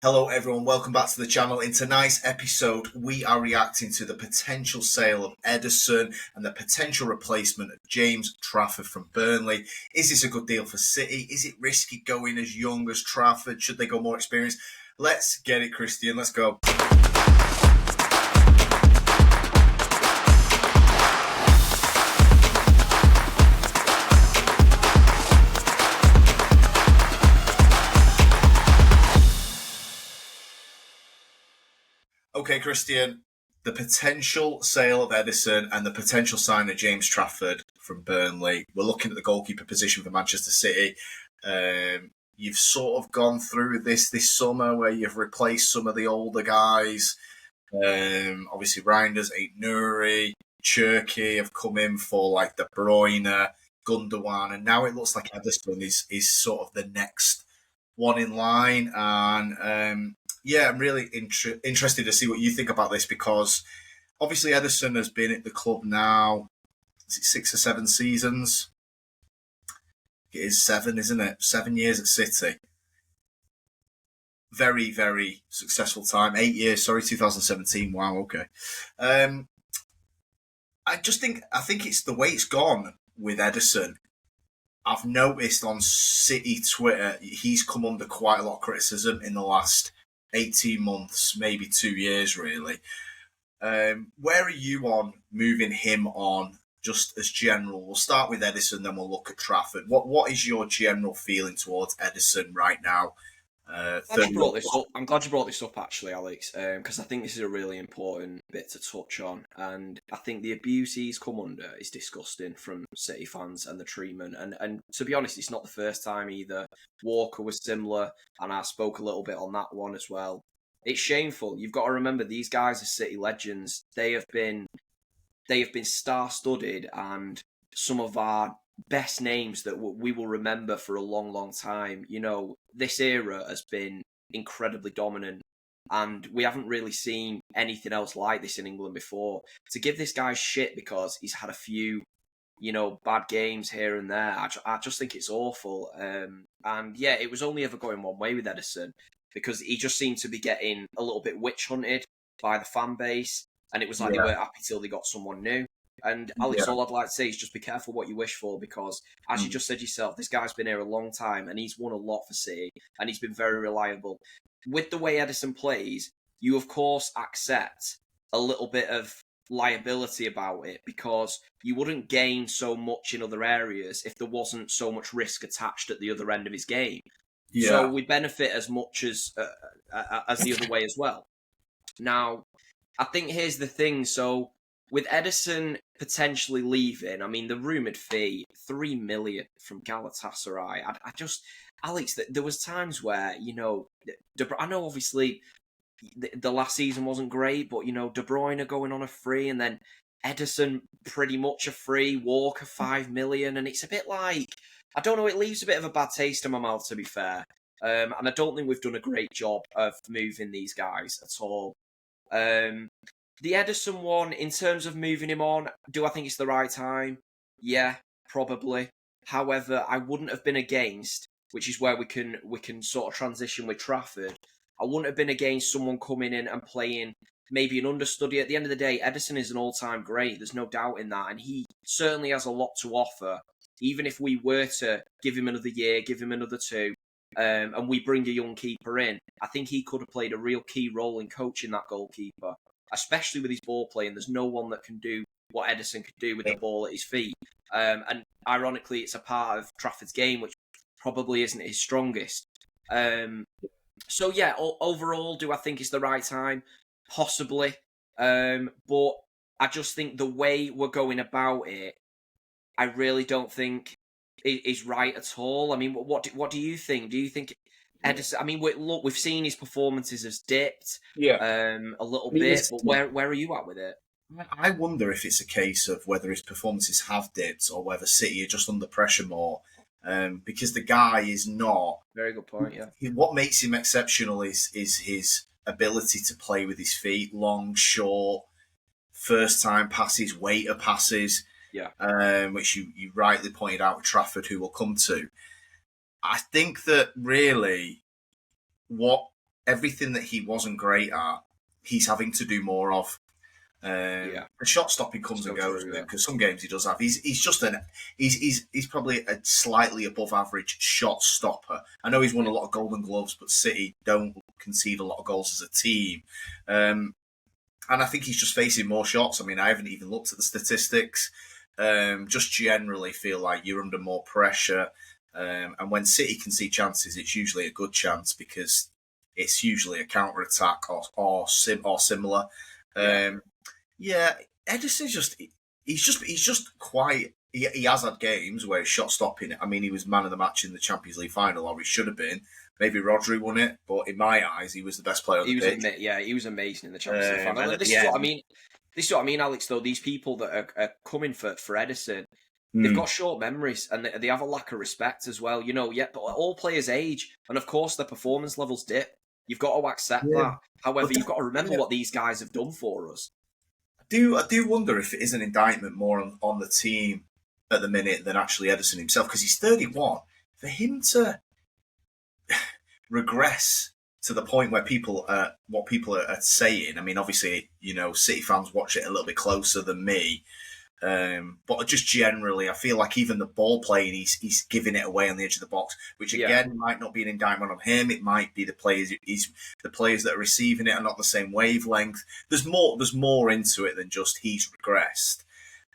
Hello everyone, welcome back to the channel. In tonight's episode, we are reacting to the potential sale of Ederson and the potential replacement of James Trafford from Burnley. Is this a good deal for City? Is it risky going as young as Trafford? Should they go more experienced? Let's get it, Christian. Let's go. Okay, Christian, the potential sale of Ederson and the potential sign of James Trafford from Burnley. We're looking at the goalkeeper position for Manchester City. You've sort of gone through this summer where you've replaced some of the older guys. Obviously, Reinders, Aït-Nouri, Cherki have come in for like De Bruyne, Gundogan, and now it looks like Ederson is sort of the next one in line. And yeah, I'm really interested to see what you think about this because obviously Ederson has been at the club now, is it 6 or 7 seasons? It is 7, isn't it? 7 years at City. Very, very successful time. 8 years, sorry, 2017. Wow, okay. I think it's the way it's gone with Ederson. I've noticed on City Twitter, he's come under quite a lot of criticism in the last 18 months, maybe 2 years, really. Where are you on moving him on, just as general? We'll start with Ederson, then we'll look at Trafford. What is your general feeling towards Ederson right now? I'm glad you brought this up, actually, Alex, because I think this is a really important bit to touch on. And I think the abuse he's come under is disgusting from City fans and the treatment. And to be honest, it's not the first time either. Walker was similar, and I spoke a little bit on that one as well. It's shameful. You've got to remember, these guys are City legends. They have been star-studded, and some of our best names that we will remember for a long, long time. You know, this era has been incredibly dominant, and we haven't really seen anything else like this in England before. To give this guy shit because he's had a few, bad games here and there, I just think it's awful. And yeah, it was only ever going one way with Ederson because he just seemed to be getting a little bit witch hunted by the fan base, and it was like they weren't happy till they got someone new. And Alex, all I'd like to say is just be careful what you wish for because, as you just said yourself, this guy's been here a long time and he's won a lot for City and he's been very reliable. With the way Ederson plays, you of course accept a little bit of liability about it because you wouldn't gain so much in other areas if there wasn't so much risk attached at the other end of his game. Yeah. So we benefit as much as the other way as well. Now, I think here's the thing. So with Ederson potentially leaving, I mean, the rumoured fee, 3 million from Galatasaray. I just, Alex, there was times where, I know obviously the last season wasn't great, but, De Bruyne going on a free and then Ederson pretty much a free, Walker 5 million. And it's a bit like, I don't know, it leaves a bit of a bad taste in my mouth, to be fair. And I don't think we've done a great job of moving these guys at all. The Ederson one, in terms of moving him on, do I think it's the right time? Yeah, probably. However, I wouldn't have been against, which is where we can sort of transition with Trafford. I wouldn't have been against someone coming in and playing maybe an understudy. At the end of the day, Ederson is an all-time great. There's no doubt in that. And he certainly has a lot to offer. Even if we were to give him another year, give him another 2, and we bring a young keeper in, I think he could have played a real key role in coaching that goalkeeper. Especially with his ball playing, there's no one that can do what Ederson could do with the ball at his feet. And ironically, it's a part of Trafford's game, which probably isn't his strongest. So yeah, overall, do I think it's the right time? Possibly. But I just think the way we're going about it, I really don't think is right at all. I mean, what do you think? Do you think Ederson, I mean, we've seen his performances has dipped a little bit, but where are you at with it? I wonder if it's a case of whether his performances have dipped or whether City are just under pressure more, because the guy is not... Very good point, yeah. What makes him exceptional is his ability to play with his feet, long, short, first-time passes, waiter passes, which you rightly pointed out with Trafford, who we'll come to. I think that really what everything that he wasn't great at, he's having to do more of. The shot stopping comes So and goes true, with yeah. because some games he does have. He's just he's probably a slightly above average shot stopper. I know he's won a lot of Golden Gloves, but City don't concede a lot of goals as a team. And I think he's just facing more shots. I mean, I haven't even looked at the statistics. Just generally feel like you're under more pressure. And when City concede chances, it's usually a good chance because it's usually a counter attack or similar. Yeah, Ederson's just quite. He has had games where he's shot stopping it. I mean, he was man of the match in the Champions League final, or he should have been. Maybe Rodri won it, but in my eyes, he was the best player on the pitch. He was amazing in the Champions League final. And And at this the is end, what I mean. This is what I mean, Alex. Though these people that are coming for Ederson, they've mm, got short memories and they have a lack of respect as well. You know, yeah, but all players age, and of course their performance levels dip. You've got to accept yeah. that. However, But you've got to remember yeah. what these guys have done for us. I do wonder if it is an indictment more on the team at the minute than actually Ederson himself, because he's 31. For him to regress to the point where what people are saying. I mean, obviously, City fans watch it a little bit closer than me. But just generally, I feel like even the ball playing, he's giving it away on the edge of the box, which again might not be an indictment on him. It might be the players. The players that are receiving it are not the same wavelength. There's more into it than just he's regressed.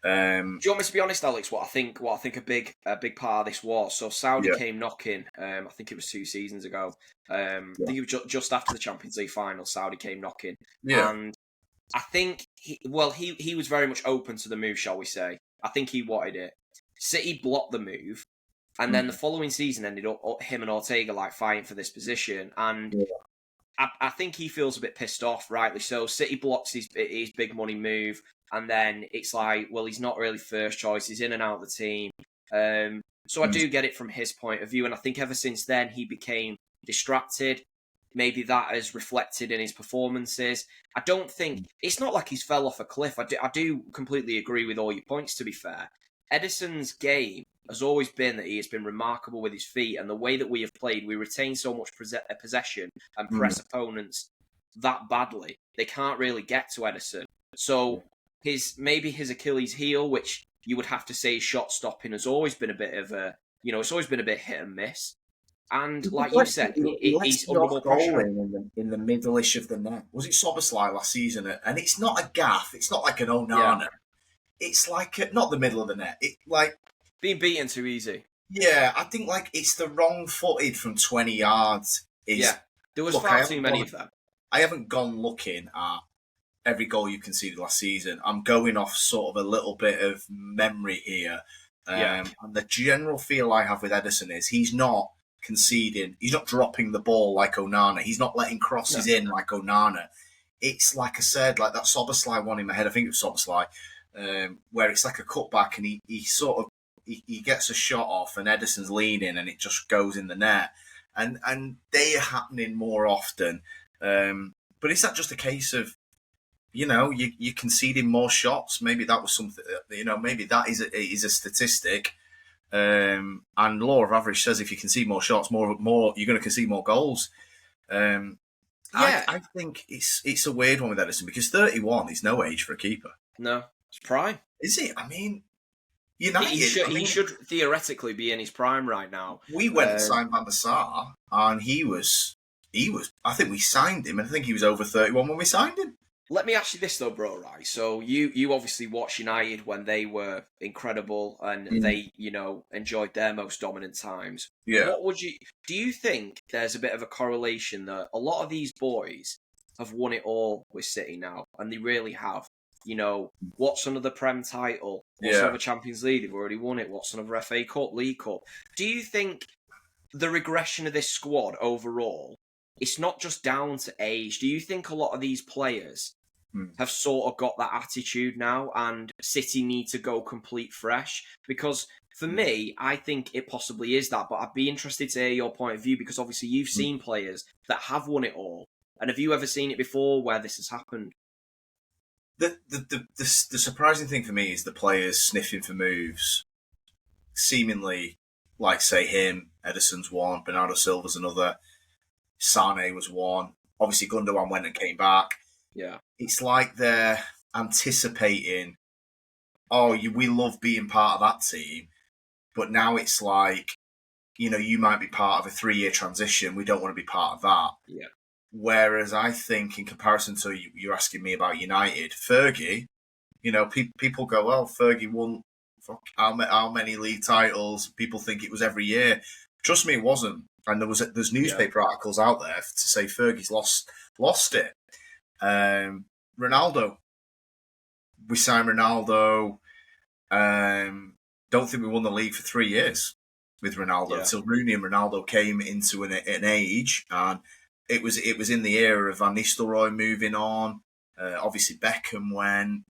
Do you want me to be honest, Alex? What I think a big part of this was. So Saudi came knocking. I think it was 2 seasons ago. I think it was just after the Champions League final. Saudi came knocking, and I think he was very much open to the move, shall we say? I think he wanted it. City blocked the move, and then the following season ended up him and Ortega like fighting for this position, and I think he feels a bit pissed off, rightly so. City blocks his big money move. And then it's like, well, he's not really first choice. He's in and out of the team. So I do get it from his point of view. And I think ever since then, he became distracted. Maybe that has reflected in his performances. I don't think... It's not like he's fell off a cliff. I do completely agree with all your points, to be fair. Ederson's game has always been that he has been remarkable with his feet. And the way that we have played, we retain so much possession and press opponents that badly. They can't really get to Ederson. So... His Achilles heel, which you would have to say shot stopping, has always been a bit of a, it's always been a bit hit and miss. And like you said, he's under more pressure. In the middle-ish of the net. Was it Szoboszlai last season? And it's not a gaff. It's not like an Onana. It's like not the middle of the net. It like being beaten too easy. Yeah, I think like it's the wrong-footed from 20 yards. There was far too many of them. I haven't gone looking at every goal you conceded last season. I'm going off sort of a little bit of memory here. And the general feel I have with Ederson is he's not conceding. He's not dropping the ball like Onana. He's not letting crosses in like Onana. It's like I said, like that Szoboszlai one in my head. I think it was Szoboszlai, where it's like a cutback and he sort of he gets a shot off and Ederson's leaning and it just goes in the net. And they are happening more often. But is that just a case of you're conceding more shots? Maybe that was something. Maybe that is a statistic. And law of average says if you concede more shots, more you're going to concede more goals. I think it's a weird one with Ederson because 31 is no age for a keeper. No, it's prime. Is it? I mean, he should theoretically be in his prime right now. We went and signed Van der Sar, and he was. I think we signed him, and I think he was over 31 when we signed him. Let me ask you this though, bro, right? So you obviously watched United when they were incredible and they, enjoyed their most dominant times. Yeah. Do you think there's a bit of a correlation that a lot of these boys have won it all with City now, and they really have? What's another Prem title? What's another Champions League? They've already won it. What's another FA Cup, League Cup? Do you think the regression of this squad overall, it's not just down to age? Do you think a lot of these players have sort of got that attitude now and City need to go complete fresh? Because for me, I think it possibly is that, but I'd be interested to hear your point of view because obviously you've seen players that have won it all. And have you ever seen it before where this has happened? The surprising thing for me is the players sniffing for moves, seemingly like, say, him, Ederson's one, Bernardo Silva's another, Sane was one. Obviously, Gundogan went and came back. Yeah. It's like they're anticipating, we love being part of that team, but now it's like, you might be part of a 3-year transition. We don't want to be part of that. Yeah. Whereas I think, in comparison to you're asking me about United, Fergie, people go, well, Fergie won how many league titles? People think it was every year. Trust me, it wasn't. And there's newspaper articles out there to say Fergie's lost it. Ronaldo, we signed Ronaldo. Don't think we won the league for 3 years with Ronaldo till Rooney and Ronaldo came into an age, and it was in the era of Van Nistelrooy moving on. Obviously Beckham went,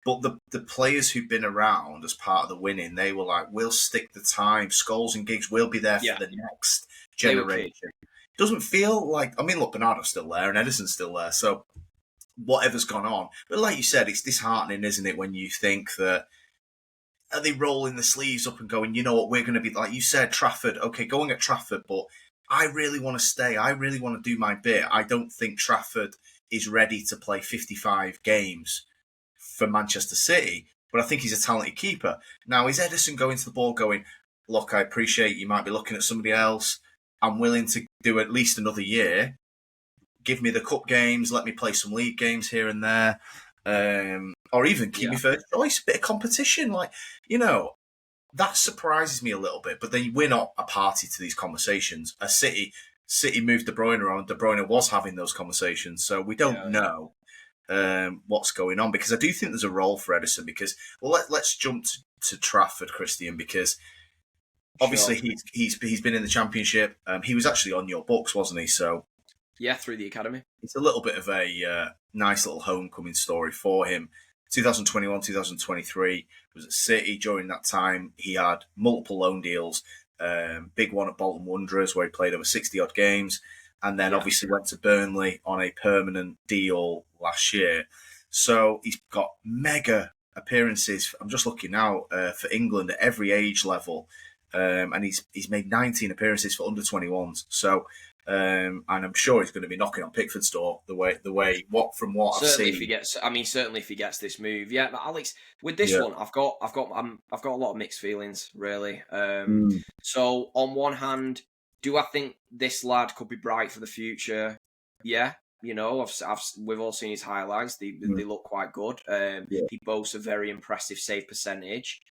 but the players who've been around as part of the winning, they were like, we'll stick the time. Scholes and Giggs will be there for the next generation. It doesn't feel like, look, Bernardo's still there and Ederson's still there, so whatever's gone on. But like you said, it's disheartening, isn't it, when you think that, are they rolling the sleeves up and going, you know what, we're going to be, like you said, Trafford, okay, going at Trafford, but I really want to stay. I really want to do my bit. I don't think Trafford is ready to play 55 games for Manchester City, but I think he's a talented keeper. Now, is Ederson going to the ball going, look, I appreciate you might be looking at somebody else. I'm willing to do at least another year. Give me the cup games. Let me play some league games here and there. Or even keep me first choice. A bit of competition. That surprises me a little bit. But then we're not a party to these conversations. City moved De Bruyne on. De Bruyne was having those conversations. So we don't know what's going on. Because I do think there's a role for Ederson. Because, let's jump to Trafford, Christian, because obviously he's been in the Championship. He was actually on your books, wasn't he? So through the academy. It's a little bit of a nice little homecoming story for him. 2021, 2023 was at City. During that time, he had multiple loan deals. Big one at Bolton Wanderers, where he played over 60-odd games. And then obviously went to Burnley on a permanent deal last year. So he's got mega appearances. I'm just looking now for England at every age level. And he's made 19 appearances for under 21s. So, and I'm sure he's going to be knocking on Pickford's door from what I've seen. Certainly if he gets this move, but Alex, with this one, I've got a lot of mixed feelings, really. So on one hand, do I think this lad could be bright for the future? Yeah, we've all seen his highlights. They look quite good. He boasts a very impressive save percentage,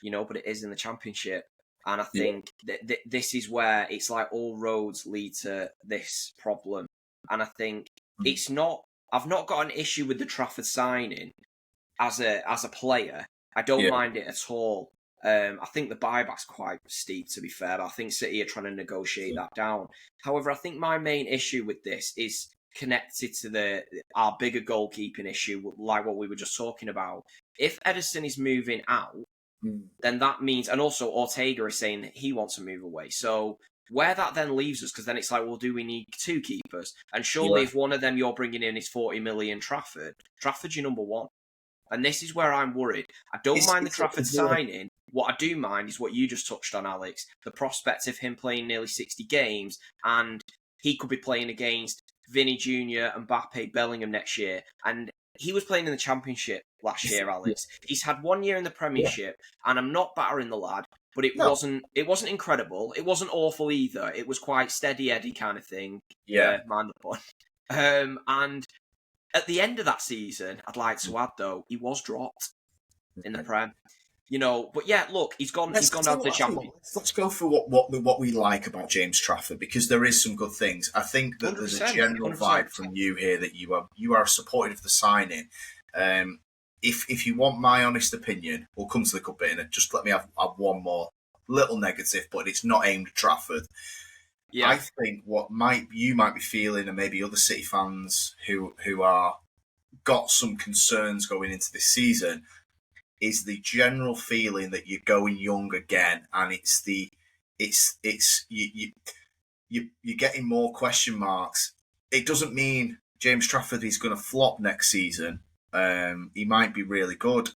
but it is in the Championship. And I think that this is where it's like all roads lead to this problem. And I think I've not got an issue with the Trafford signing as a player. I don't mind it at all. I think the buyback's quite steep, to be fair. But I think City are trying to negotiate that down. However, I think my main issue with this is connected to our bigger goalkeeping issue, like what we were just talking about. If Ederson is moving out, then that means, and also Ortega is saying that he wants to move away. So where that then leaves us, because then it's like, well, do we need two keepers? And surely if one of them you're bringing in is 40 million Trafford's your number one. And this is where I'm worried. I don't mind the Trafford signing. What I do mind is what you just touched on, Alex, the prospect of him playing nearly 60 games, and he could be playing against Vinny Jr. and Mbappe, Bellingham next year. And he was playing in the Championship last year, Alex. He's had 1 year in the Premiership, and I'm not battering the lad, but it wasn't incredible. It wasn't awful either. It was quite steady Eddie kind of thing. Mind the pun. And at the end of that season, I'd like to add though, he was dropped in the Prem. But look, he's gone down to the Champions. Let's go for what we like about James Trafford, because there is some good things. I think that there's a general 100%. Vibe from you here that you are supportive of the signing. If you want my honest opinion, we'll come to the cup bit in it. Just let me have one more little negative, but it's not aimed at Trafford. Yeah. I think what you might be feeling, and maybe other City fans who are got some concerns going into this season, is the general feeling that you're going young again, and you're getting more question marks. It doesn't mean James Trafford is going to flop next season. He might be really good.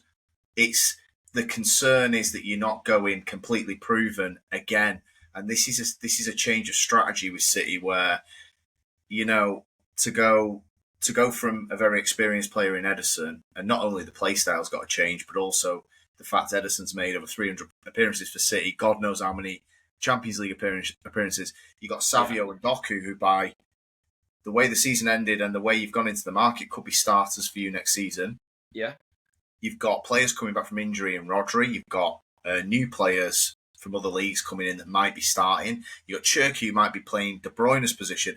The concern is that you're not going completely proven again, and this is a change of strategy with City where, to go from a very experienced player in Ederson, and not only the play style's got to change, but also the fact Ederson's made over 300 appearances for City, God knows how many Champions League appearances. You got Savio and Doku, who by the way the season ended and the way you've gone into the market could be starters for you next season. Yeah. You've got players coming back from injury in Rodri. You've got new players from other leagues coming in that might be starting. You've got Cherky, who might be playing De Bruyne's position.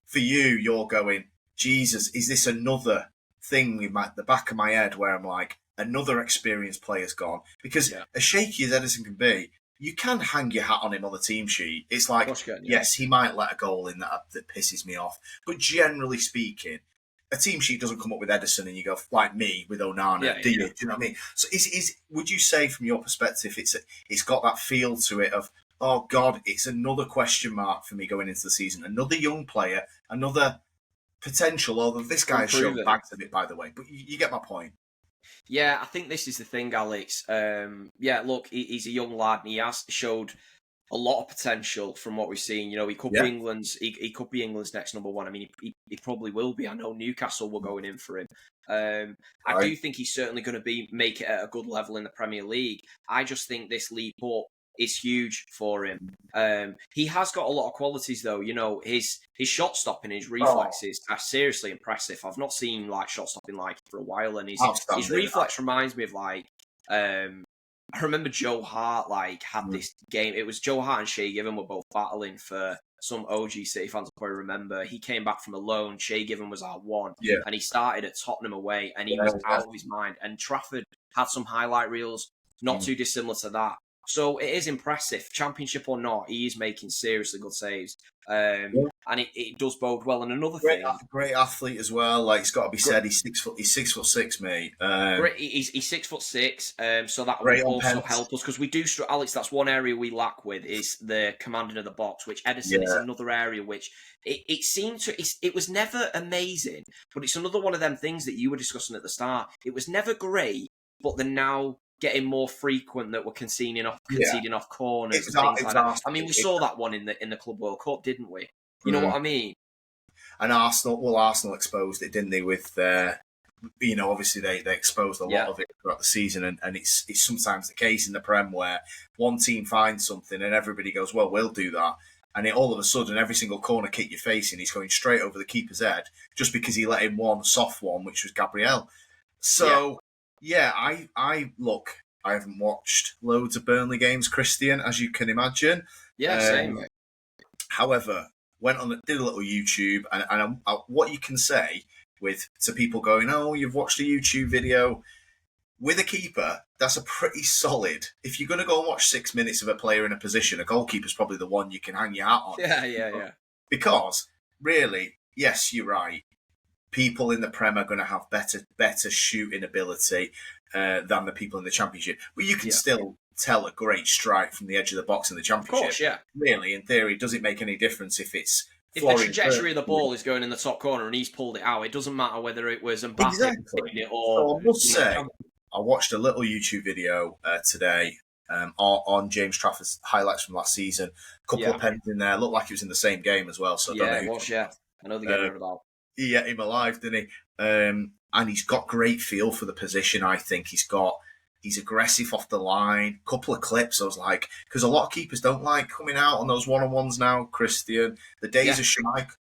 For you, you're going, Jesus, is this another thing in the back of my head where I'm like, another experienced player's gone? Because as shaky as Ederson can be, you can hang your hat on him on the team sheet. It's like, yes, he might let a goal in that pisses me off. But generally speaking, a team sheet doesn't come up with Ederson and you go, like me, with Onana, do you? Do you know what I mean? So would you say from your perspective, it's got that feel to it of, oh God, it's another question mark for me going into the season. Another young player, another potential, although this guy's shown bags of it, by the way. But you get my point. Yeah, I think this is the thing, Alex. Look, he's a young lad and he has showed a lot of potential from what we've seen. You know, he could be England's next number one. I mean, he probably will be. I know Newcastle were going in for him. I do think he's certainly going to make it at a good level in the Premier League. I just think this leap up is huge for him. He has got a lot of qualities, though. You know, his shot stopping, his reflexes are seriously impressive. I've not seen like shot stopping like for a while, and his reflex reminds me of like. I remember Joe Hart had this game. It was Joe Hart and Shay Given were both battling for some OG City fans will probably remember. He came back from a loan. Shay Given was our one, and he started at Tottenham away, and he was out of his mind. And Trafford had some highlight reels, not too dissimilar to that. So it is impressive, championship or not. He is making seriously good saves, and it does bode well. And another great athlete as well. Like it's got to be said, he's 6'6", mate. He's 6'6", so that will also help us because we do, Alex. That's one area we lack with is the commanding of the box, which Ederson is another area which it seemed to. It was never amazing, but it's another one of them things that you were discussing at the start. It was never great, but they're now getting more frequent that we're conceding off corners and things like that. I mean, we saw that one in the Club World Cup, didn't we? You know what I mean? And Arsenal exposed it, didn't they? With obviously they exposed a lot of it throughout the season, and it's sometimes the case in the Prem where one team finds something and everybody goes, well, we'll do that. And all of a sudden, every single corner kick you're facing, he's going straight over the keeper's head just because he let in one soft one, which was Gabriel. So... Yeah, I look, I haven't watched loads of Burnley games, Christian, as you can imagine. Yeah, same. However, did a little YouTube, and what you can say to people going, oh, you've watched a YouTube video with a keeper, that's a pretty solid. If you're going to go and watch 6 minutes of a player in a position, a goalkeeper's probably the one you can hang your hat on. Yeah. Because really, yes, you're right. People in the Prem are going to have better shooting ability than the people in the Championship. But you can still tell a great strike from the edge of the box in the Championship. Of course, yeah. Really, in theory, does it make any difference if the trajectory of the ball is going in the top corner and he's pulled it out? It doesn't matter whether it was Mbappe hitting it or... So I must say, I watched a little YouTube video today on James Trafford's highlights from last season. A couple of pens in there. Looked like it was in the same game as well. So I don't know it was, I know the game you're about. He ate him alive, didn't he? And he's got great feel for the position, I think. He's aggressive off the line. Couple of clips, I was like, because a lot of keepers don't like coming out on those one-on-ones now, Christian. The days of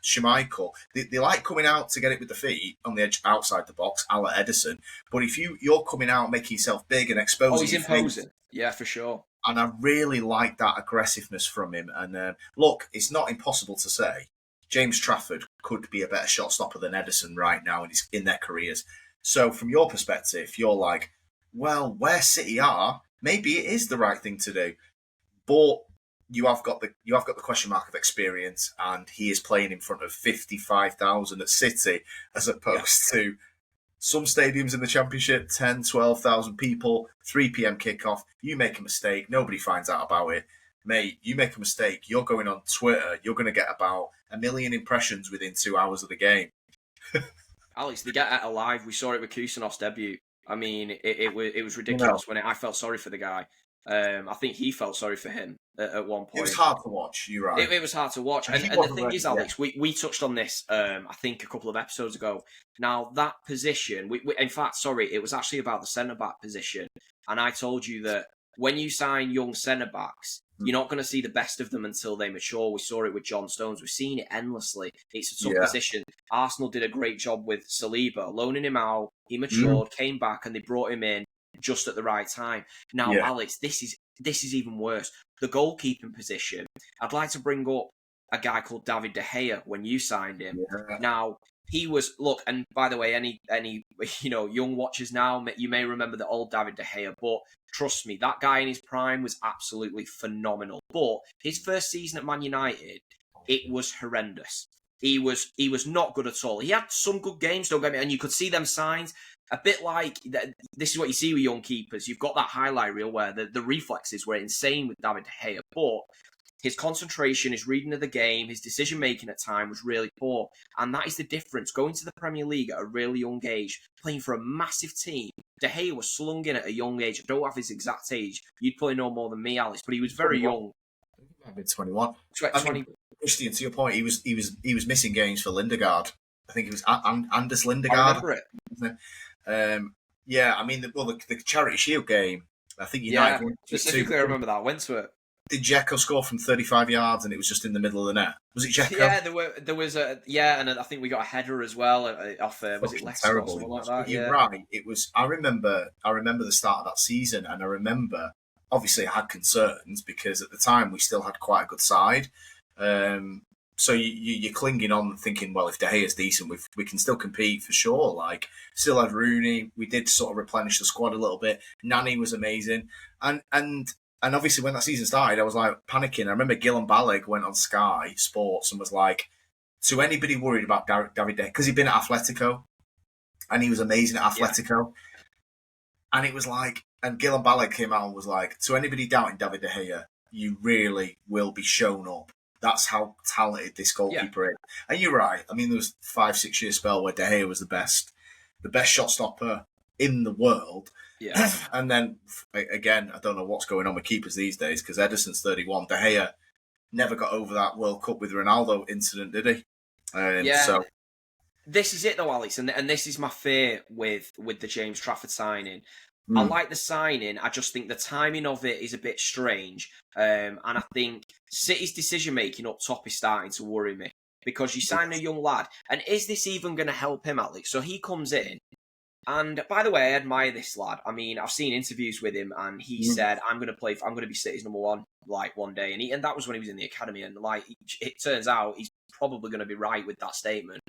Schmeichel, they like coming out to get it with the feet on the edge outside the box, a la Ederson. But if you're coming out making yourself big and exposing... he's imposing. Yeah, for sure. And I really like that aggressiveness from him. And look, it's not impossible to say James Trafford could be a better shot stopper than Ederson right now in their careers. So from your perspective, you're like, well, where City are, maybe it is the right thing to do. But you have got the question mark of experience, and he is playing in front of 55,000 at City as opposed to some stadiums in the Championship, 10, 12,000 people, 3 p.m. kickoff. You make a mistake, nobody finds out about it. Mate, you make a mistake, you're going on Twitter, you're going to get about 1 million impressions within 2 hours of the game. Alex, they get it alive. We saw it with Kusanov's debut. I mean, it was ridiculous when I felt sorry for the guy. I think he felt sorry for him at one point. It was hard to watch. You're right. It was hard to watch. And the thing is, Alex, we touched on this, I think, a couple of episodes ago. Now, that position, in fact, sorry, it was actually about the centre-back position. And I told you that when you sign young centre-backs, you're not going to see the best of them until they mature. We saw it with John Stones. We've seen it endlessly. It's a tough position. Arsenal did a great job with Saliba, loaning him out. He matured, came back, and they brought him in just at the right time. Now, Alex, this is even worse. The goalkeeping position. I'd like to bring up a guy called David De Gea when you signed him. Yeah. Now, he was, look, and by the way, any young watchers now, you may remember the old David De Gea, but trust me, that guy in his prime was absolutely phenomenal. But his first season at Man United, it was horrendous. He was not good at all. He had some good games, don't get me, and you could see them signs. A bit like, this is what you see with young keepers. You've got that highlight reel where the reflexes were insane with David De Gea, but his concentration, his reading of the game, his decision-making at time was really poor. And that is the difference. Going to the Premier League at a really young age, playing for a massive team. De Gea was slung in at a young age. I don't have his exact age. You'd probably know more than me, Alex, but he was very young. I think he might be 21. 20. Christian, to your point, he was missing games for Lindegaard. I think it was Anders Lindegaard. I remember it. The Charity Shield game, I think United won. Specifically, I remember that. I went to it. Did Dzeko score from 35 yards and it was just in the middle of the net? Was it Dzeko? Yeah, there was and I think we got a header as well off. Was it Leicester or something like that? You're right. It was. I remember the start of that season, and I remember obviously I had concerns because at the time we still had quite a good side. So you're clinging on, thinking, well, if De Gea's decent, we can still compete for sure. Like, still had Rooney. We did sort of replenish the squad a little bit. Nani was amazing, and obviously when that season started, I was like panicking. I remember Gillan Ballig went on Sky Sports and was like, to anybody worried about David De Gea, because he'd been at Atletico, and he was amazing at Atletico, and it was like, and Gillan Ballig came out and was like, to anybody doubting David De Gea, you really will be shown up. That's how talented this goalkeeper is. And you're right. I mean, there was 5-6 year spell where De Gea was the best shot stopper in the world. Yeah. And then again, I don't know what's going on with keepers these days because Ederson's 31. De Gea never got over that World Cup with Ronaldo incident, did he? So this is it though, Alex, and this is my fear with the James Trafford signing. I like the signing. I just think the timing of it is a bit strange. And I think City's decision-making up top is starting to worry me. Because you sign a young lad. And is this even going to help him, Alex? So he comes in. And by the way, I admire this lad. I mean, I've seen interviews with him. And he said, I'm going to be City's number one, like, one day. And that was when he was in the academy. And, like, it turns out he's probably going to be right with that statement.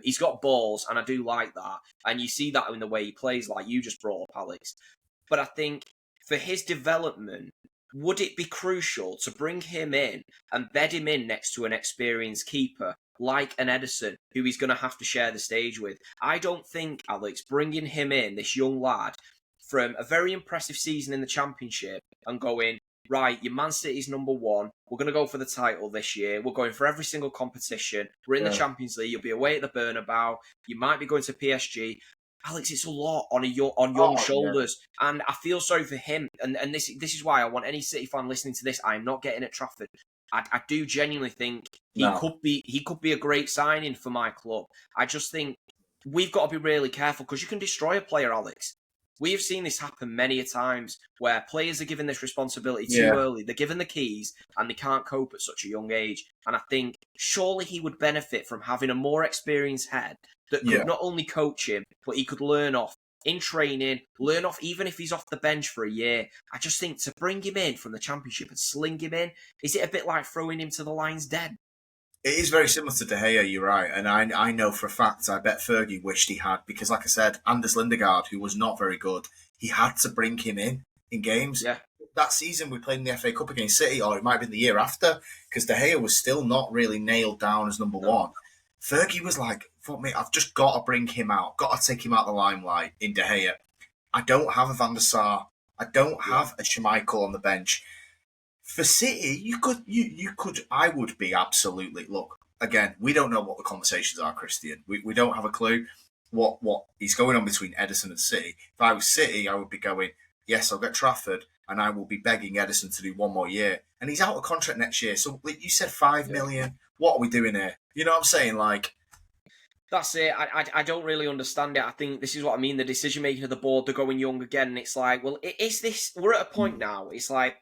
He's got balls, and I do like that. And you see that in the way he plays, like you just brought up, Alex. But I think for his development, would it be crucial to bring him in and bed him in next to an experienced keeper like an Ederson, who he's going to have to share the stage with? I don't think, Alex, bringing him in, this young lad, from a very impressive season in the Championship and going, right, your Man City's number one. We're going to go for the title this year. We're going for every single competition. We're in the Champions League. You'll be away at the Bernabeu. You might be going to PSG. Alex, it's a lot on young shoulders. Yeah. And I feel sorry for him. And this is why I want any City fan listening to this. I'm not getting at Trafford. I do genuinely think he could be a great signing for my club. I just think we've got to be really careful because you can destroy a player, Alex. We have seen this happen many a times where players are given this responsibility too early. They're given the keys and they can't cope at such a young age. And I think surely he would benefit from having a more experienced head that could not only coach him, but he could learn off in training, learn off even if he's off the bench for a year. I just think to bring him in from the Championship and sling him in, is it a bit like throwing him to the lion's den? It is very similar to De Gea, you're right. And I know for a fact, I bet Fergie wished he had, because like I said, Anders Lindegaard, who was not very good, he had to bring him in games. Yeah. That season we played in the FA Cup against City, or it might have been the year after, because De Gea was still not really nailed down as number one. Fergie was like, fuck me, I've just got to bring him out, got to take him out of the limelight in De Gea. I don't have a Van der Sar. I don't have a Schmeichel on the bench. For City, you could. I would be absolutely. Look, again, we don't know what the conversations are, Christian. We don't have a clue what is going on between Ederson and City. If I was City, I would be going, yes, I'll get Trafford, and I will be begging Ederson to do one more year. And he's out of contract next year. So like you said, 5 million. What are we doing here? You know what I'm saying? Like, that's it. I don't really understand it. I think this is what I mean. The decision making of the board, they're going young again. And it's like, well, is this? We're at a point now. It's like,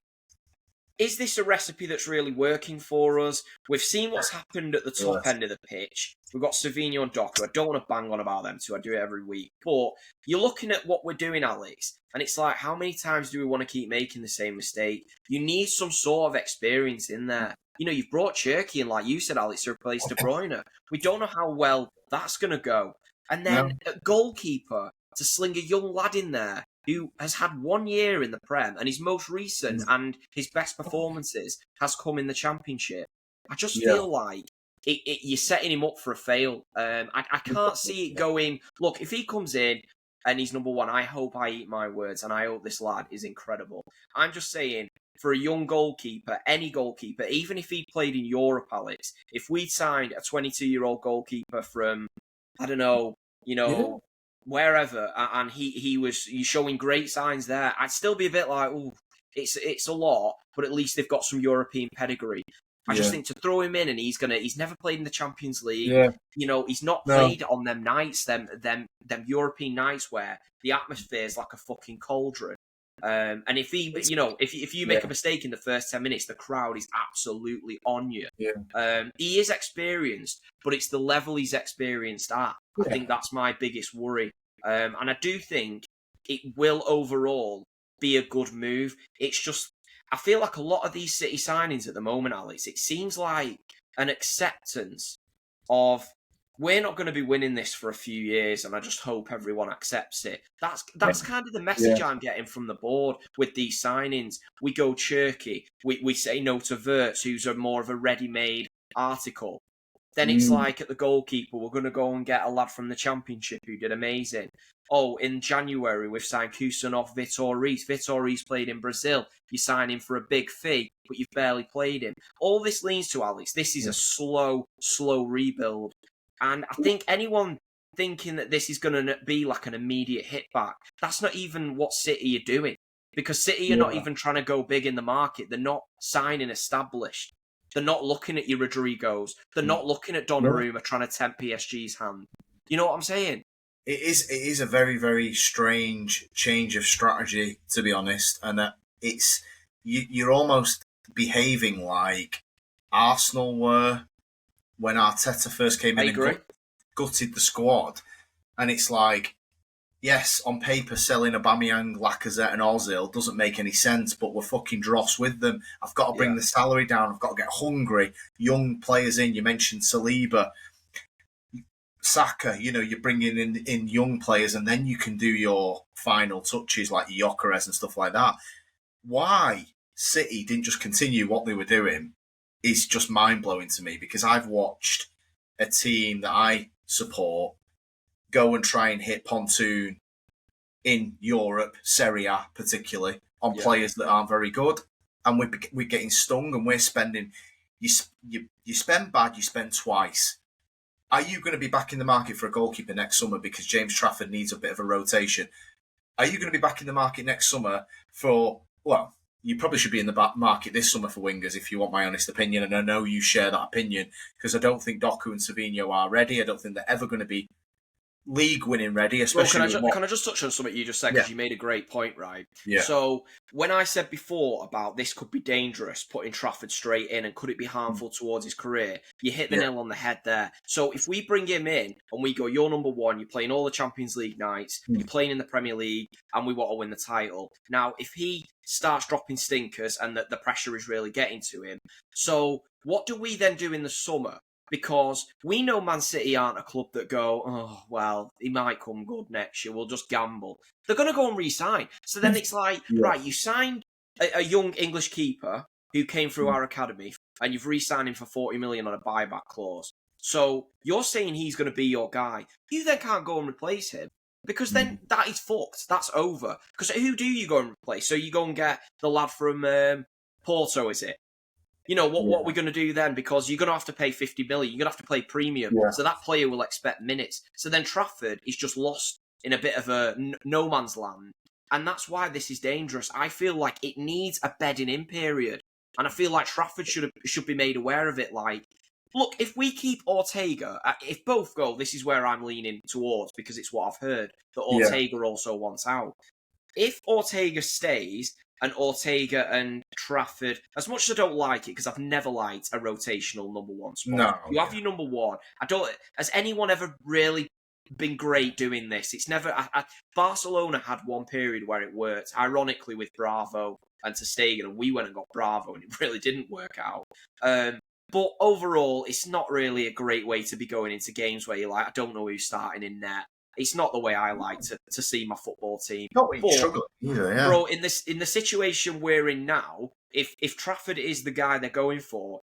is this a recipe that's really working for us? We've seen what's happened at the top end of the pitch. We've got Savinho and Doku. I don't want to bang on about them too. I do it every week. But you're looking at what we're doing, Alex, and it's like, how many times do we want to keep making the same mistake? You need some sort of experience in there. You know, you've brought Cherky in, like you said, Alex, to replace De Bruyne. We don't know how well that's going to go. And then at goalkeeper, to sling a young lad in there who has had 1 year in the Prem, and his most recent and his best performances has come in the Championship. I just feel like you're setting him up for a fail. I can't see it going. Look, if he comes in and he's number one, I hope I eat my words, and I hope this lad is incredible. I'm just saying, for a young goalkeeper, any goalkeeper, even if he played in Europe, Alex, if we'd signed a 22-year-old goalkeeper from, I don't know, wherever, and he's showing great signs there, I'd still be a bit like, oh, it's a lot, but at least they've got some European pedigree. I just think to throw him in, and he's never played in the Champions League. Yeah. You know, he's not played on them nights, them European nights where the atmosphere is like a fucking cauldron. And if if you make a mistake in the first 10 minutes, the crowd is absolutely on you. Yeah. He is experienced, but it's the level he's experienced at. Yeah. I think that's my biggest worry. And I do think it will overall be a good move. It's just, I feel like a lot of these City signings at the moment, Alex, it seems like an acceptance of, we're not going to be winning this for a few years, and I just hope everyone accepts it. That's kind of the message I'm getting from the board with these signings. We go Cherky. We say no to Wirtz, who's more of a ready-made article. Then it's like at the goalkeeper, we're going to go and get a lad from the Championship who did amazing. Oh, in January, we've signed Kusanov, Vitor Reis. Vitor Reis played in Brazil. You sign him for a big fee, but you've barely played him. All this leans to, Alex, this is a slow rebuild. And I think anyone thinking that this is going to be like an immediate hit back, that's not even what City are doing. Because City are not even trying to go big in the market. They're not signing established. They're not looking at your Rodrigos. They're not looking at Donnarumma trying to tempt PSG's hand. You know what I'm saying? It is a very, very strange change of strategy, to be honest. And you're almost behaving like Arsenal were when Arteta first came in and gutted the squad. And it's like, yes, on paper, selling Aubameyang, Lacazette and Ozil doesn't make any sense, but we're fucking dross with them. I've got to bring the salary down. I've got to get hungry. Young players in. You mentioned Saliba, Saka, you're bringing in young players, and then you can do your final touches like Gyökeres and stuff like that. Why City didn't just continue what they were doing is just mind-blowing to me, because I've watched a team that I support go and try and hit pontoon in Europe, Serie A particularly, on players that aren't very good, and we're getting stung, and we're spending. You spend bad, you spend twice. Are you going to be back in the market for a goalkeeper next summer because James Trafford needs a bit of a rotation? Are you going to be back in the market next summer for, well, you probably should be in the market this summer for wingers, if you want my honest opinion, and I know you share that opinion, because I don't think Doku and Savinho are ready. I don't think they're ever going to be league winning ready, especially. Well, can I just touch on something you just said, because you made a great point, right? Yeah. So when I said before about this could be dangerous, putting Trafford straight in, and could it be harmful towards his career, you hit the nail on the head there. So if we bring him in and we go, you're number one, you're playing all the Champions League nights, you're playing in the Premier League, and we want to win the title. Now, if he starts dropping stinkers and the pressure is really getting to him, so what do we then do in the summer? Because we know Man City aren't a club that go, oh, well, he might come good next year, we'll just gamble. They're going to go and re-sign. So then it's like, right, you signed a young English keeper who came through our academy, and you've re-signed him for 40 million on a buyback clause. So you're saying he's going to be your guy. You then can't go and replace him, because then that is fucked. That's over. Because who do you go and replace? So you go and get the lad from Porto, is it? You know, what are we going to do then? Because you're going to have to pay 50 million. You're going to have to play premium. Yeah. So that player will expect minutes. So then Trafford is just lost in a bit of a no man's land. And that's why this is dangerous. I feel like it needs a bedding in period. And I feel like Trafford should be made aware of it. Like, look, if we keep Ortega, if both go, this is where I'm leaning towards because it's what I've heard, that Ortega also wants out. If Ortega stays and Ortega and Trafford, as much as I don't like it, because I've never liked a rotational number one spot. No, you have your number one. Has anyone ever really been great doing this? It's never. Barcelona had one period where it worked, ironically with Bravo and Ter Stegen, and we went and got Bravo, and it really didn't work out. But overall, it's not really a great way to be going into games where you're like, I don't know who's starting in net. It's not the way I like to see my football team. Not really struggling either, yeah. Bro, in the situation we're in now, if Trafford is the guy they're going for,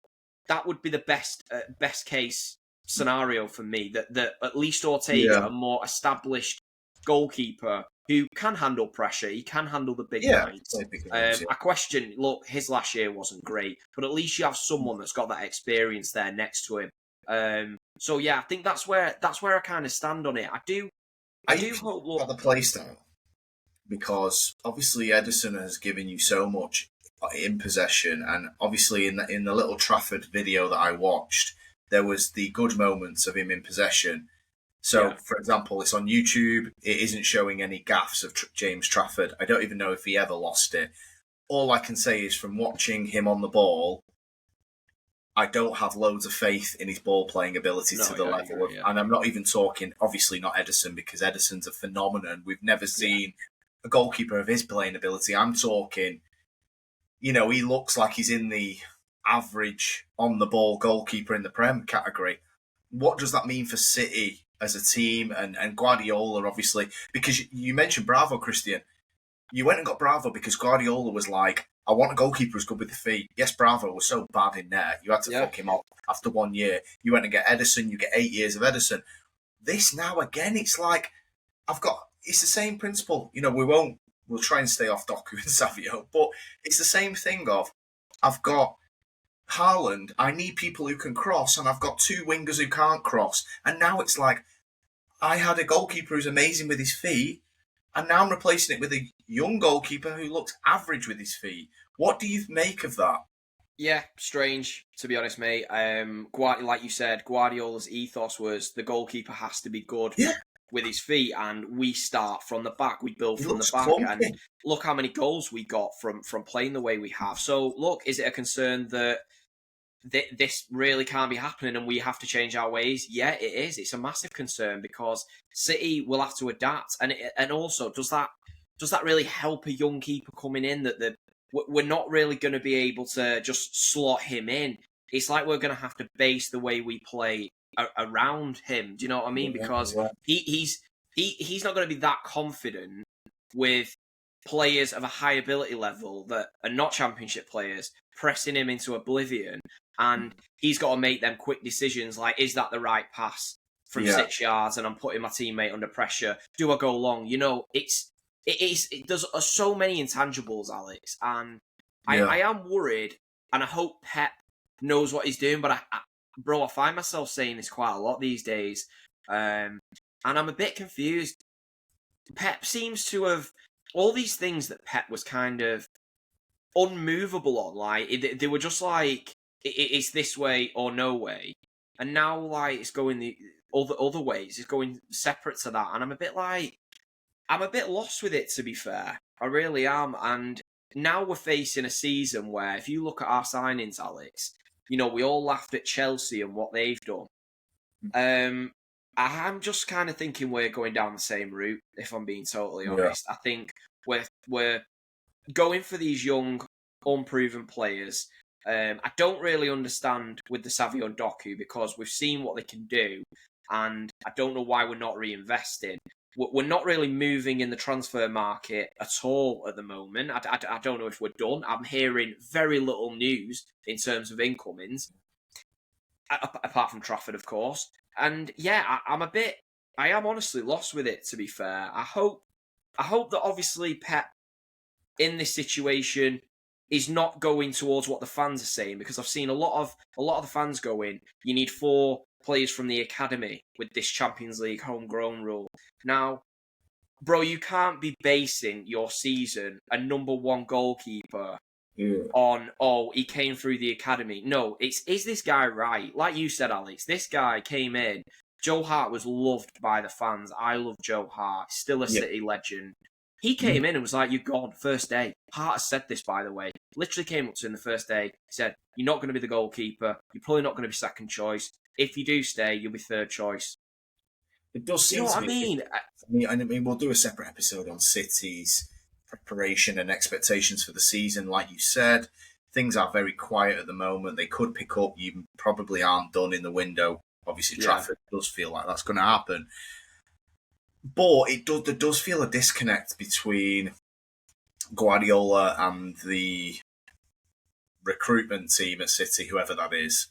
that would be the best case scenario for me. That at least Ortega, a more established goalkeeper who can handle pressure, he can handle the big nights. I question. Look, his last year wasn't great, but at least you have someone that's got that experience there next to him. So yeah, I think that's where I kind of stand on it. I do hope about the play style, because obviously Ederson has given you so much in possession, and obviously in the little Trafford video that I watched, there was the good moments of him in possession. So, for example, it's on YouTube. It isn't showing any gaffes of James Trafford. I don't even know if he ever lost it. All I can say is from watching him on the ball, I don't have loads of faith in his ball playing ability to the level of, and I'm not even talking, obviously not Ederson, because Ederson's a phenomenon. We've never seen a goalkeeper of his playing ability. I'm talking, he looks like he's in the average on the ball goalkeeper in the Prem category. What does that mean for City as a team and Guardiola, obviously? Because you mentioned Bravo, Christian. You went and got Bravo because Guardiola was like, I want a goalkeeper who's good with the feet. Yes, Bravo was so bad in there. You had to fuck him up after 1 year. You went and get Ederson. You get 8 years of Ederson. This now, again, it's like, it's the same principle. We'll try and stay off Doku and Savio, but it's the same thing of, I've got Haaland, I need people who can cross, and I've got two wingers who can't cross. And now it's like, I had a goalkeeper who's amazing with his feet, and now I'm replacing it with a young goalkeeper who looks average with his feet. What do you make of that? Yeah, strange, to be honest, mate. Like you said, Guardiola's ethos was the goalkeeper has to be good with his feet, and we start from the back. We build from the back, clumpy. and look how many goals we got from playing the way we have. So, look, is it a concern that this really can't be happening and we have to change our ways? Yeah, it is. It's a massive concern because City will have to adapt, and also does that really help a young keeper coming in that we're not really going to be able to just slot him in? It's like we're going to have to base the way we play around him. Do you know what I mean? Because he's not going to be that confident with players of a high ability level that are not championship players pressing him into oblivion, and he's got to make them quick decisions like, is that the right pass from 6 yards, and I'm putting my teammate under pressure? Do I go long? There's so many intangibles, Alex, and I am worried, and I hope Pep knows what he's doing, but I find myself saying this quite a lot these days, and I'm a bit confused. Pep seems to have all these things that Pep was kind of unmovable on, like they were just like, it's this way or no way, and now like it's going the other ways, it's going separate to that, and I'm a bit lost with it, to be fair. I really am. And now we're facing a season where, if you look at our signings, Alex, we all laughed at Chelsea and what they've done. I'm just kind of thinking we're going down the same route, if I'm being totally honest. I think we're going for these young, unproven players. I don't really understand with the Savio and Doku, because we've seen what they can do, and I don't know why we're not reinvesting. We're not really moving in the transfer market at all at the moment. I don't know if we're done. I'm hearing very little news in terms of incomings, apart from Trafford, of course. And yeah, I am honestly lost with it, to be fair. I hope that obviously Pep in this situation is not going towards what the fans are saying, because I've seen a lot of the fans going, you need 4 players from the academy with this Champions League homegrown rule. Now, bro, you can't be basing your season a number one goalkeeper Yeah. on, oh, he came through the academy. No, is this guy right? Like you said, Alex, this guy came in. Joe Hart was loved by the fans. I love Joe Hart. Still a Yeah. City legend. He came in and was like, you're gone, first day. Hart has said this, by the way. Literally came up to him the first day. He said, you're not going to be the goalkeeper. You're probably not going to be second choice. If you do stay, you'll be third choice. It does You seem know to what I me. mean? I mean, we'll do a separate episode on City's preparation and expectations for the season. Like you said, things are very quiet at the moment. They could pick up. You probably aren't done in the window. Obviously, Trafford does feel like that's going to happen. But there does feel a disconnect between Guardiola and the recruitment team at City, whoever that is.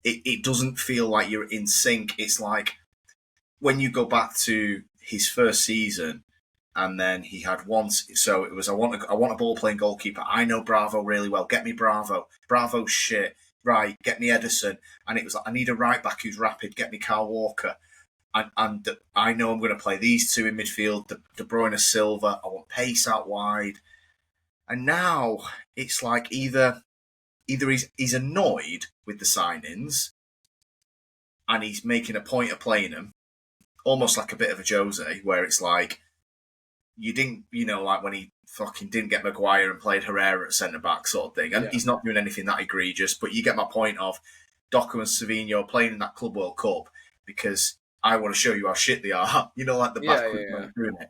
It doesn't feel like you're in sync. It's like when you go back to his first season, and then he had once. So it was I want a ball playing goalkeeper. I know Bravo really well. Get me Bravo. Bravo's shit. Right, get me Ederson. And it was like I need a right back who's rapid. Get me Kyle Walker. And I know I'm going to play these two in midfield. De Bruyne, Silva. I want pace out wide. And now it's like either he's annoyed with the signings, and he's making a point of playing them, almost like a bit of a Jose, where it's like, you didn't, like when he fucking didn't get Maguire and played Herrera at centre back sort of thing. And he's not doing anything that egregious, but you get my point of Doku and Savinho playing in that Club World Cup because I want to show you how shit they are. Like the bad doing it.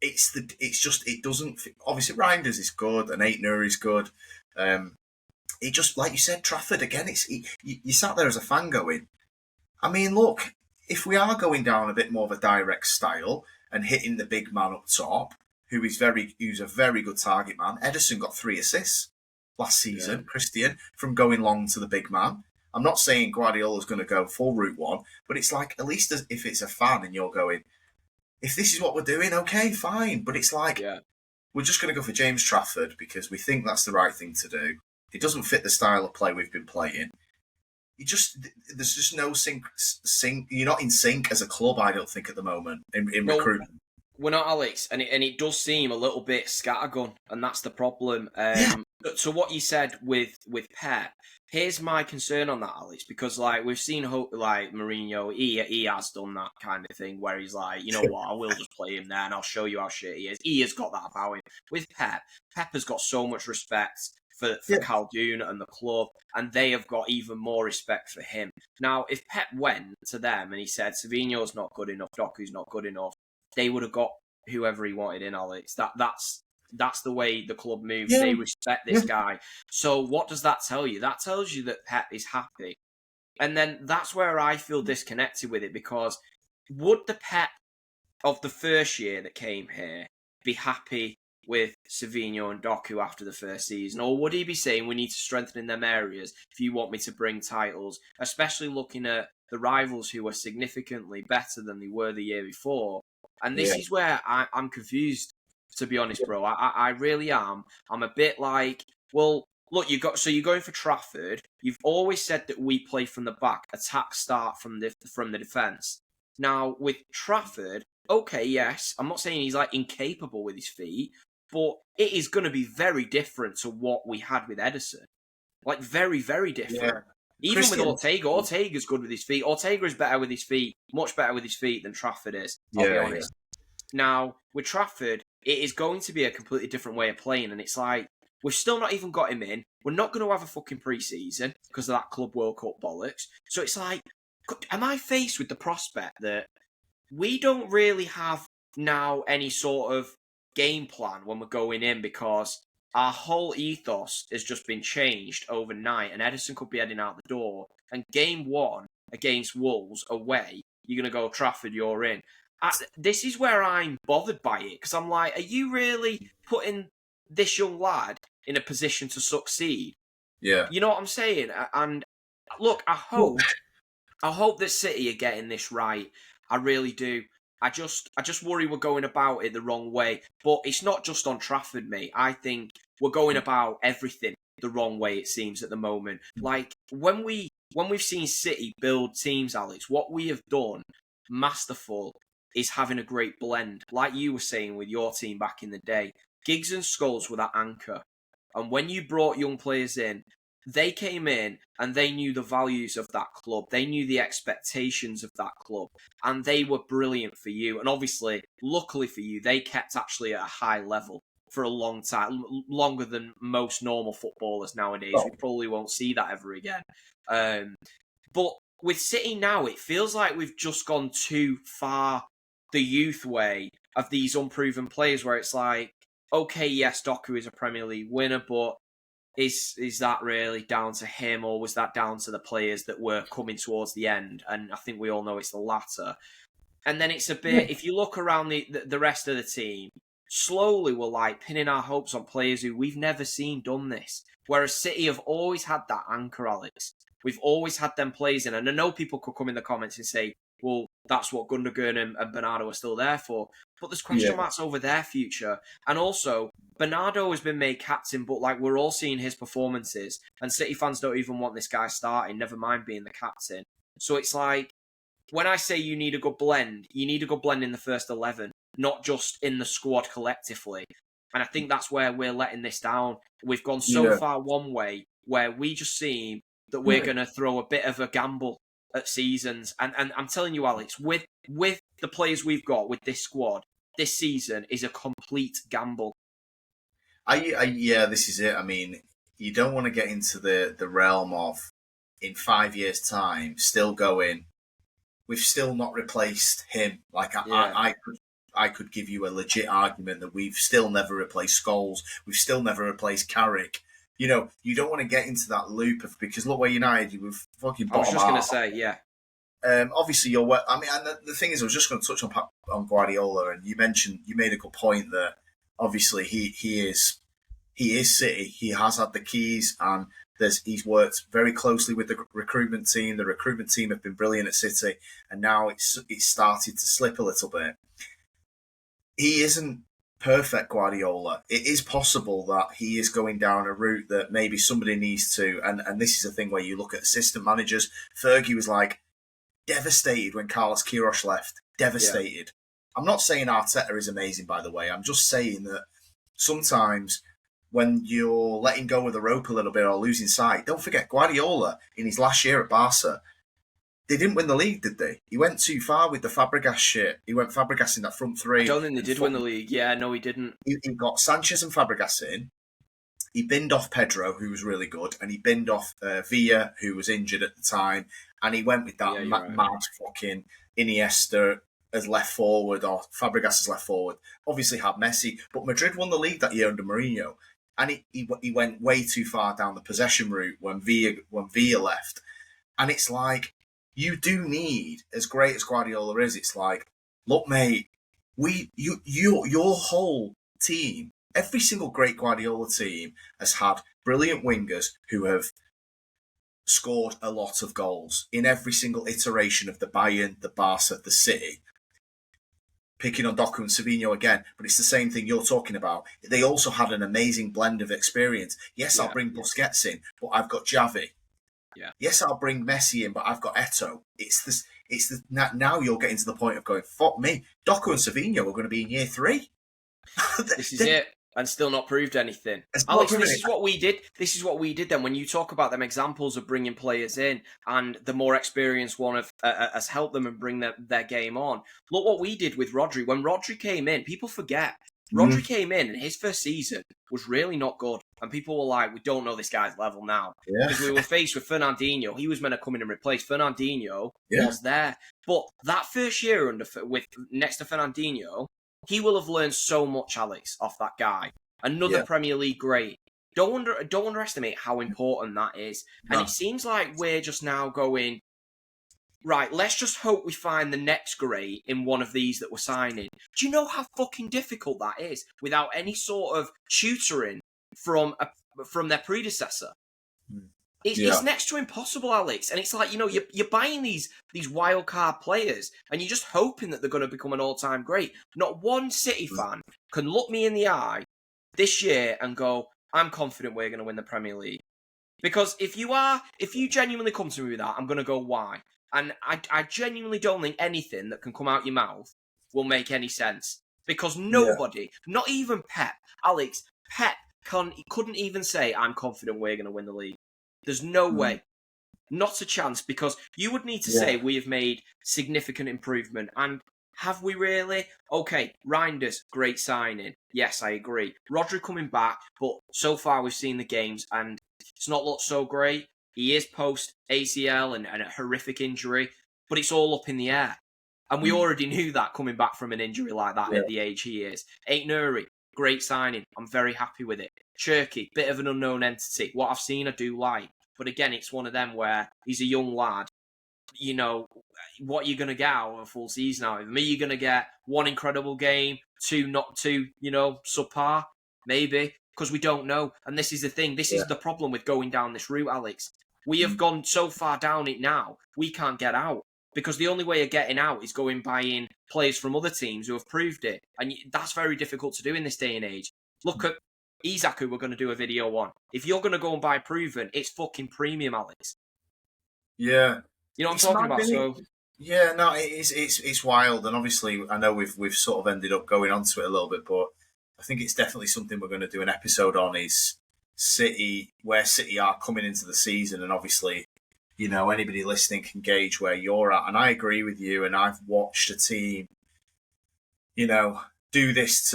It doesn't. Obviously, Reinders is good and Aitner is good. It just, like you said, Trafford again. You sat there as a fan going, I mean, look, if we are going down a bit more of a direct style and hitting the big man up top, who's a very good target man. Ederson got 3 assists last season, Christian, from going long to the big man. I'm not saying Guardiola's going to go full route one, but it's like, at least if it's a fan and you're going, if this is what we're doing, okay, fine. But it's like, we're just going to go for James Trafford because we think that's the right thing to do. It doesn't fit the style of play we've been playing. There's just no sync. You're not in sync as a club, I don't think, at the moment in recruitment. We're not, Alex, and it does seem a little bit scattergun, and that's the problem. So what you said with Pep, here's my concern on that, Alex, because like we've seen, like Mourinho, he has done that kind of thing where he's like, you know what, I will just play him there and I'll show you how shit he is. He has got that about him. With Pep has got so much respect for Khaldun and the club, and they have got even more respect for him. Now, if Pep went to them and he said, Savinho's not good enough, Doku's not good enough, they would have got whoever he wanted in, Alex. That's the way the club moves. They respect this guy. So what does that tell you? That tells you that Pep is happy. And then that's where I feel disconnected with it, because would the Pep of the first year that came here be happy with Savinho and Doku after the first season? Or would he be saying we need to strengthen in them areas if you want me to bring titles, especially looking at the rivals who are significantly better than they were the year before? And this is where I'm confused, to be honest, bro. I really am. I'm a bit like, well, look, you're going for Trafford. You've always said that we play from the back, attack start from the defence. Now, with Trafford, okay, yes, I'm not saying he's like incapable with his feet, but it is going to be very different to what we had with Ederson. Like, very, very different. Yeah. Even Christian, with Ortega's good with his feet. Ortega is better with his feet, much better with his feet than Trafford is, I'll be honest. Now, with Trafford, it is going to be a completely different way of playing, and it's like, we've still not even got him in. We're not going to have a fucking pre-season because of that Club World Cup bollocks. So it's like, am I faced with the prospect that we don't really have now any sort of game plan when we're going in, because our whole ethos has just been changed overnight, and Ederson could be heading out the door. And game one against Wolves away, you're going to go, Trafford, you're in. This is where I'm bothered by it, because I'm like, are you really putting this young lad in a position to succeed? Yeah. You know what I'm saying? And look, I hope that City are getting this right. I really do. I just worry we're going about it the wrong way. But it's not just on Trafford, mate. I think we're going about everything the wrong way, it seems, at the moment. Like, when we've seen City build teams, Alex, what we have done, masterful, is having a great blend. Like you were saying with your team back in the day, Giggs and Scholes were that anchor. And when you brought young players in, they came in and they knew the values of that club. They knew the expectations of that club. And they were brilliant for you. And obviously, luckily for you, they kept actually at a high level for a long time, longer than most normal footballers nowadays. Oh. We probably won't see that ever again. But with City now, it feels like we've just gone too far the youth way of these unproven players where it's like, okay, yes, Doku is a Premier League winner, but is that really down to him, or was that down to the players that were coming towards the end? And I think we all know it's the latter. And then it's a bit, if you look around the rest of the team, slowly we're like pinning our hopes on players who we've never seen done this. Whereas City have always had that anchor, Alex. We've always had them players in. And I know people could come in the comments and say, well, that's what Gundogan and Bernardo are still there for. But there's question marks over their future. And also, Bernardo has been made captain, but like we're all seeing his performances. And City fans don't even want this guy starting, never mind being the captain. So it's like, when I say you need a good blend in the first 11, not just in the squad collectively. And I think that's where we're letting this down. We've gone so far one way where we just seem that we're going to throw a bit of a gamble at seasons. And I'm telling you, Alex, with the players we've got with this squad, this season is a complete gamble. Yeah, this is it. I mean, you don't want to get into the realm of, in 5 years' time, still going, we've still not replaced him. Like, I could give you a legit argument that we've still never replaced Scholes. We've still never replaced Carrick. You know, you don't want to get into that loop of, because look where United, you were fucking bottom. I was just going to say, yeah. Obviously, and the thing is, I was just going to touch on Guardiola, and you made a good point that obviously he is City. He has had the keys, and he's worked very closely with the recruitment team. The recruitment team have been brilliant at City, and now it's started to slip a little bit. He isn't perfect, Guardiola. It is possible that he is going down a route that maybe somebody needs to, and this is a thing where you look at assistant managers. Fergie was like devastated when Carlos Queiroz left. Devastated. Yeah. I'm not saying Arteta is amazing, by the way. I'm just saying that sometimes when you're letting go of the rope a little bit or losing sight, don't forget Guardiola in his last year at Barca. They didn't win the league, did they? He went too far with the Fabregas shit. He went Fabregas in that front three. I don't think they did win the league. Yeah, no, he didn't. He got Sanchez and Fabregas in. He binned off Pedro, who was really good, and he binned off Villa, who was injured at the time, and he went with that mad fucking Iniesta as left forward, or Fabregas as left forward. Obviously had Messi, but Madrid won the league that year under Mourinho, and he went way too far down the possession route when Villa left, and it's like, you do need, as great as Guardiola is, it's like, look, mate, your whole team, every single great Guardiola team has had brilliant wingers who have scored a lot of goals in every single iteration of the Bayern, the Barca, the City. Picking on Doku and Savinho again, but it's the same thing you're talking about. They also had an amazing blend of experience. Yes, I'll bring Busquets in, but I've got Xavi. Yeah. Yes, I'll bring Messi in, but I've got Eto'o. Now you're getting to the point of going, fuck me. Doku and Savinho are going to be in year 3. This is it. And still not proved anything. Alex, this is what we did. This is what we did then. When you talk about them examples of bringing players in, and the more experienced one has helped them and bring their game on. Look what we did with Rodri. When Rodri came in, people forget. Rodri came in, and his first season was really not good. And people were like, we don't know this guy's level now. Because we were faced with Fernandinho. He was meant to come in and replace Fernandinho. Was there. But that first year next to Fernandinho, he will have learned so much, Alex, off that guy. Another Premier League great. Don't underestimate how important that is. No. And it seems like we're just now going, right, let's just hope we find the next great in one of these that we're signing. Do you know how fucking difficult that is without any sort of tutoring from their predecessor? It's next to impossible, Alex. And it's like, you're buying these wild card players and you're just hoping that they're going to become an all-time great. Not one City fan can look me in the eye this year and go, I'm confident we're going to win the Premier League. Because if you genuinely come to me with that, I'm going to go, why? And I genuinely don't think anything that can come out your mouth will make any sense. Because nobody, not even Pep, Alex, Pep couldn't even say, I'm confident we're going to win the league. There's no way. Not a chance, because you would need to say we have made significant improvement. And have we really? Okay, Reinders, great signing. Yes, I agree. Rodri coming back, but so far we've seen the games and it's not looked so great. He is post ACL and a horrific injury, but it's all up in the air. And we already knew that coming back from an injury like that at the age he is. Ait-Nouri, great signing. I'm very happy with it. Cherky, bit of an unknown entity. What I've seen, I do like. But again, it's one of them where he's a young lad. You know, what you're going to get out of a full season out of him? Are you going to get one incredible game, two not two, subpar? Maybe, because we don't know. And this is the thing. This is the problem with going down this route, Alex. We have gone so far down it now, we can't get out. Because the only way of getting out is going buying players from other teams who have proved it. And that's very difficult to do in this day and age. Look at Isak, who we're going to do a video on. If you're going to go and buy proven, it's fucking premium, Alex. Yeah. You know what I'm talking about? So yeah, no, it's wild, and obviously I know we've sort of ended up going onto it a little bit, but I think it's definitely something we're going to do an episode on. Is City, where City are coming into the season, and obviously, anybody listening can gauge where you're at. And I agree with you. And I've watched a team, do this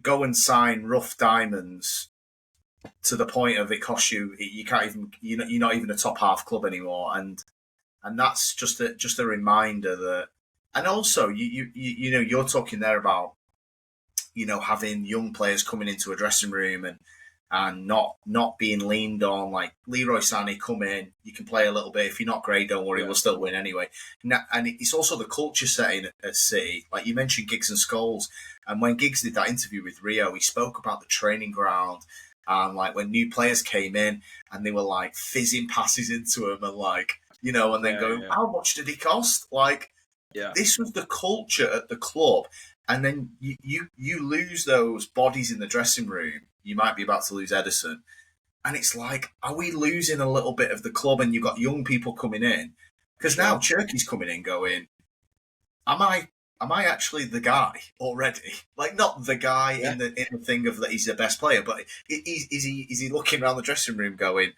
go and sign rough diamonds to the point of it costs you can't even you're not even a top half club anymore, and that's just a reminder that. And also you're talking there about having young players coming into a dressing room and not being leaned on. Like Leroy Sané, come in, you can play a little bit. If you're not great, don't worry, we'll still win anyway. And it's also the culture setting at City. Like you mentioned Giggs and Scholes, and when Giggs did that interview with Rio, he spoke about the training ground and like when new players came in and they were like fizzing passes into him and like and then going, how much did he cost? Like this was the culture at the club. And then you lose those bodies in the dressing room. You might be about to lose Ederson. And it's like, are we losing a little bit of the club? And you've got young people coming in. Because now Cherky's coming in going, am I actually the guy already? Like, not the guy in the thing of that he's the best player, but is he looking around the dressing room going,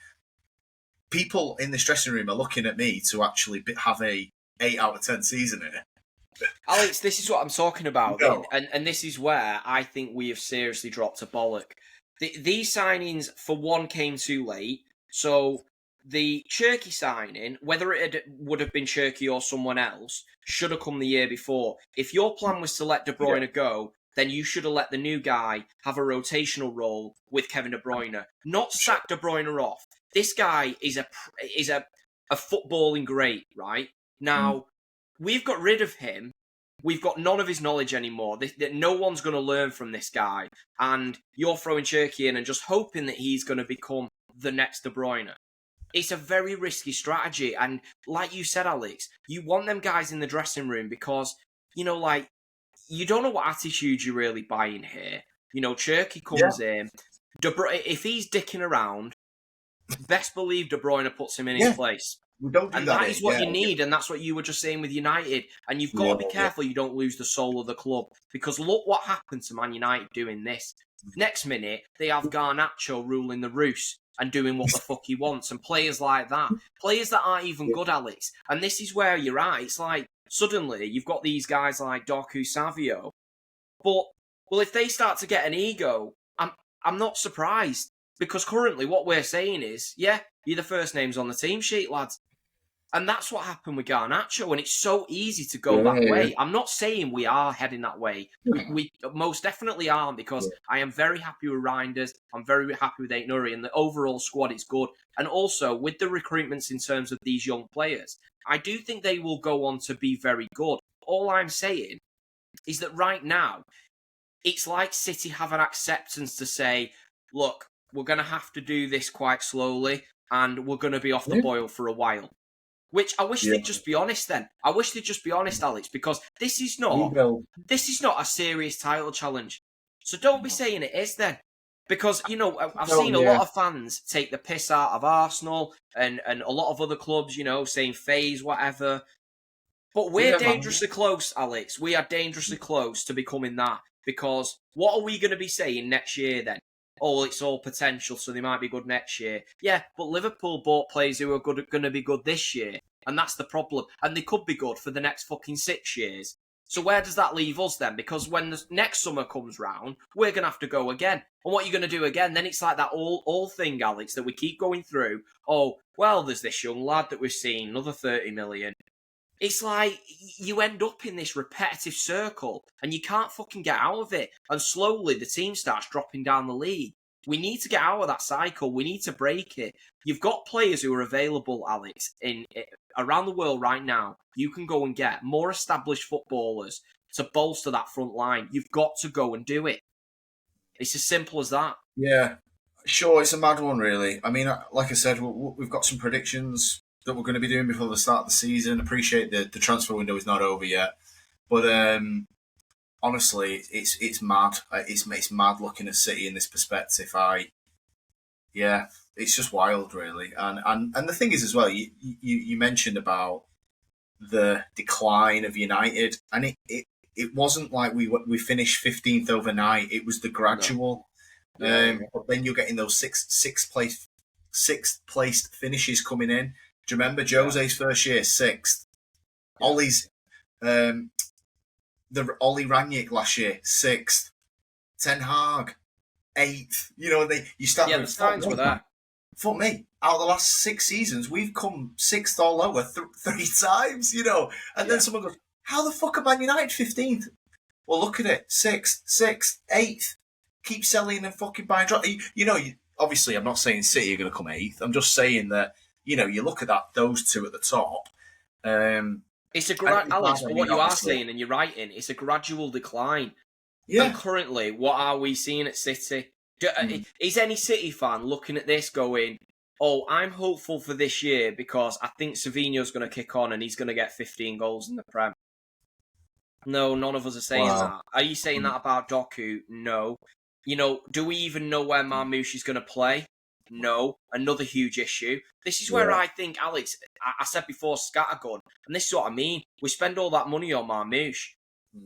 people in this dressing room are looking at me to actually have a 8 out of 10 season here? Alex, this is what I'm talking about. No. And this is where I think we have seriously dropped a bollock. These signings, for one, came too late. So the Cherky signing, whether it would have been Cherky or someone else, should have come the year before. If your plan was to let De Bruyne go, then you should have let the new guy have a rotational role with Kevin De Bruyne, not sack De Bruyne off. This guy is a footballing great, right? Now, we've got rid of him. We've got none of his knowledge anymore. No one's going to learn from this guy. And you're throwing Cherky in and just hoping that he's going to become the next De Bruyne. It's a very risky strategy. And like you said, Alex, you want them guys in the dressing room because, you don't know what attitude you're really buying here. Cherky comes in. If he's dicking around, best believe De Bruyne puts him in his place. And that is what you need, and that's what you were just saying with United. And you've got to be careful you don't lose the soul of the club. Because look what happened to Man United doing this. Next minute, they have Garnacho ruling the roost and doing what the fuck he wants. And players like that. Players that aren't even good, Alex. And this is where you're at. It's like, suddenly, you've got these guys like Doku Savio. But, well, if they start to get an ego, I'm not surprised. Because currently, what we're saying is, you're the first names on the team sheet, lads. And that's what happened with Garnacho, and it's so easy to go that way. I'm not saying we are heading that way. We most definitely aren't, because I am very happy with Reinders. I'm very happy with Ait-Nouri, and the overall squad is good. And also, with the recruitments in terms of these young players, I do think they will go on to be very good. All I'm saying is that right now, it's like City have an acceptance to say, look, we're going to have to do this quite slowly, and we're going to be off the boil for a while. Which I wish they'd just be honest then. I wish they'd just be honest, Alex, because this is not a serious title challenge. So don't be saying it is then. Because, I've seen a lot of fans take the piss out of Arsenal and a lot of other clubs, saying phase, whatever. But we're dangerously close, Alex. We are dangerously close to becoming that. Because what are we going to be saying next year then? Oh, it's all potential, so they might be good next year. Yeah, but Liverpool bought players who are going to be good this year. And that's the problem. And they could be good for the next fucking 6 years. So where does that leave us then? Because when the next summer comes round, we're going to have to go again. And what are you going to do again? Then it's like that all thing, Alex, that we keep going through. Oh, well, there's this young lad that we've seen, another 30 million. It's like you end up in this repetitive circle and you can't fucking get out of it. And slowly the team starts dropping down the league. We need to get out of that cycle. We need to break it. You've got players who are available, Alex, around the world right now. You can go and get more established footballers to bolster that front line. You've got to go and do it. It's as simple as that. Yeah, sure. It's a mad one, really. I mean, like I said, we've got some predictions that we're going to be doing before the start of the season. Appreciate the transfer window is not over yet, but honestly, it's mad. It's mad looking at City in this perspective. It's just wild, really. And the thing is as well, you mentioned about the decline of United, and it wasn't like we finished 15th overnight. It was the gradual. No. But then you're getting those sixth placed finishes coming in. Do you remember Jose's first year, 6th? Ollie's, the Ollie Rangnick last year, 6th. Ten Hag, 8th. You know, you start. Yeah, the signs were there. For me, out of the last 6 seasons, we've come 6th or lower 3 times. You know, and then someone goes, "How the fuck are Man United 15th?" Well, look at it, 6th, 8th. Keep selling and fucking buying. Obviously, I'm not saying City are going to come 8th. I'm just saying that. You know, you look at those two at the top. It's Alex, but what you are saying, and you're right it's a gradual decline. Yeah. And currently, what are we seeing at City? Is any City fan looking at this going, oh, I'm hopeful for this year because I think Savinho's going to kick on and he's going to get 15 goals in the Prem? No, none of us are saying that. Are you saying that about Doku? No. You know, do we even know where Marmoush is going to play? No, another huge issue. This is where I think, Alex, I said before, scattergun, and this is what I mean. We spend all that money on Marmoush,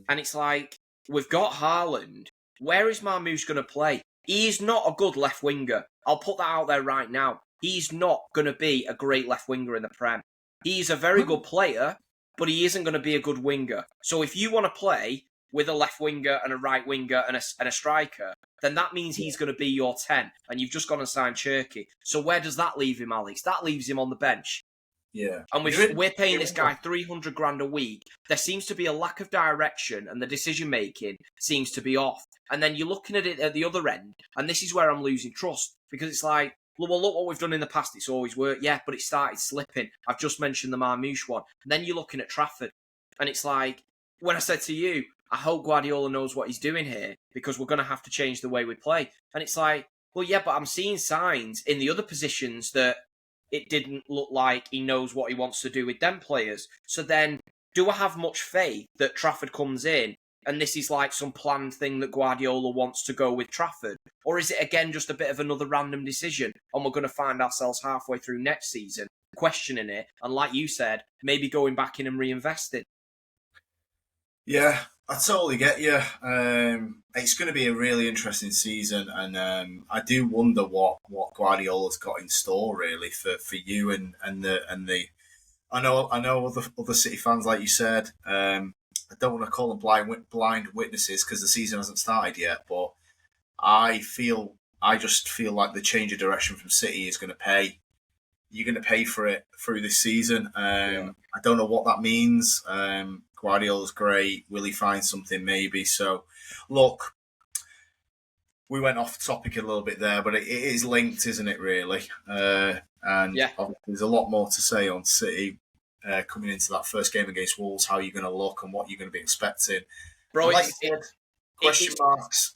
and it's like, we've got Haaland. Where is Marmoush going to play? He's not a good left winger. I'll put that out there right now. He's not going to be a great left winger in the Prem. He's a very good player, but he isn't going to be a good winger. So if you want to play with a left winger and a right winger and a striker, then that means he's going to be your 10, and you've just gone and signed Cherky. So where does that leave him, Alex? That leaves him on the bench. Yeah. And we're paying this guy 300 grand a week. There seems to be a lack of direction, and the decision-making seems to be off. And then you're looking at it at the other end, and this is where I'm losing trust, because it's like, well, look what we've done in the past. It's always worked. Yeah, but it started slipping. I've just mentioned the Marmoush one. And then you're looking at Trafford, and it's like, when I said to you, I hope Guardiola knows what he's doing here because we're going to have to change the way we play. And it's like, well, yeah, but I'm seeing signs in the other positions that it didn't look like he knows what he wants to do with them players. So then, do I have much faith that Trafford comes in and this is like some planned thing that Guardiola wants to go with Trafford? Or is it, again, just a bit of another random decision and we're going to find ourselves halfway through next season questioning it and, like you said, maybe going back in and reinvesting? Yeah, I totally get you. It's going to be a really interesting season, and I do wonder what Guardiola's got in store really for you and the. I know other City fans, like you said. I don't want to call them blind witnesses because the season hasn't started yet, but I just feel like the change of direction from City is going to pay. You're going to pay for it through this season. I don't know what that means. Guardiola's great. Will he find something? Maybe. So, look, we went off topic a little bit there, but it is linked, isn't it, really? And there's a lot more to say on City coming into that first game against Wolves, how you're going to look and what you're going to be expecting. Bro, question marks.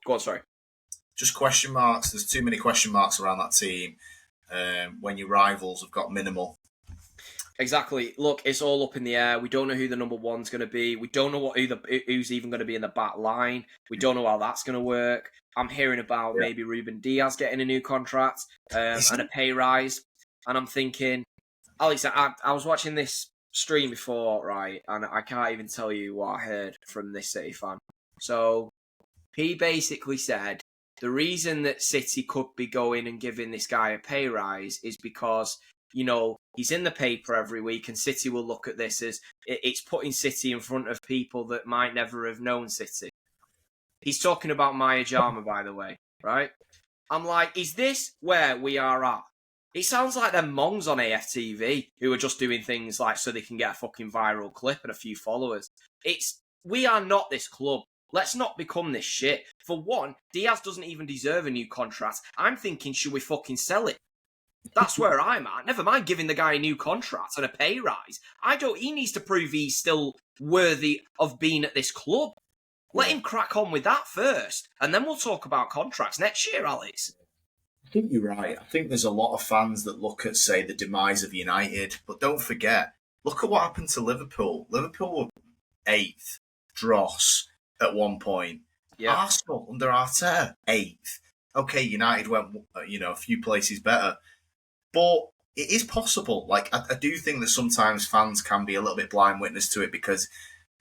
Go on, sorry. Just question marks. There's too many question marks around that team when your rivals have got minimal. Exactly. Look, it's all up in the air. We don't know who the number one's going to be. We don't know who's even going to be in the back line. We don't know how that's going to work. I'm hearing about maybe Ruben Diaz getting a new contract and a pay rise. And I'm thinking, Alex, I was watching this stream before, right, and I can't even tell you what I heard from this City fan. So he basically said the reason that City could be going and giving this guy a pay rise is because, you know, he's in the paper every week and City will look at this as it's putting City in front of people that might never have known City. He's talking about Maya Jama, by the way, right? I'm like, is this where we are at? It sounds like them mongs on AFTV who are just doing things like so they can get a fucking viral clip and a few followers. We are not this club. Let's not become this shit. For one, Diaz doesn't even deserve a new contract. I'm thinking, should we fucking sell it? That's where I'm at. Never mind giving the guy a new contract and a pay rise. He needs to prove he's still worthy of being at this club. Let him crack on with that first, and then we'll talk about contracts next year, Alex. I think you're right. I think there's a lot of fans that look at, say, the demise of United, but don't forget, look at what happened to Liverpool. Liverpool were 8th, dross at one point. Yeah. Arsenal under Arteta, 8th. Okay, United went, a few places better, but it is possible. Like, I do think that sometimes fans can be a little bit blind witness to it because,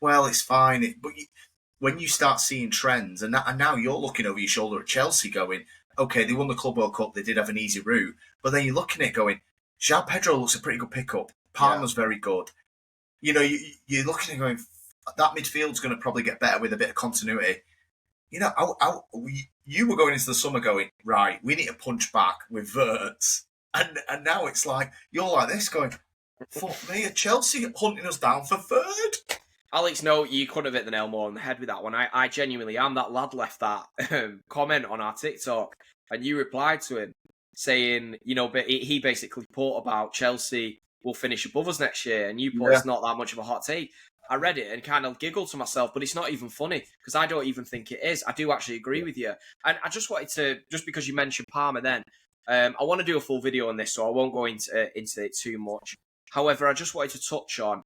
well, it's fine, but when you start seeing trends, and now you're looking over your shoulder at Chelsea going, okay, they won the Club World Cup, they did have an easy route, but then you're looking at it going, João Pedro looks a pretty good pickup, Palmer's very good. You're looking at it going, that midfield's going to probably get better with a bit of continuity. You were going into the summer going, right, we need to punch back with Wirtz, and now it's like, you're like this going, fuck me, are Chelsea hunting us down for 3rd? Alex, no, you couldn't have hit the nail more on the head with that one. I genuinely am. That lad left that comment on our TikTok, and you replied to him saying, but he basically put about Chelsea will finish above us next year, and you put it's not that much of a hot take. I read it and kind of giggled to myself, but it's not even funny because I don't even think it is. I do actually agree with you. And I just wanted to, just because you mentioned Palmer then, I want to do a full video on this, so I won't go into it too much. However, I just wanted to touch on,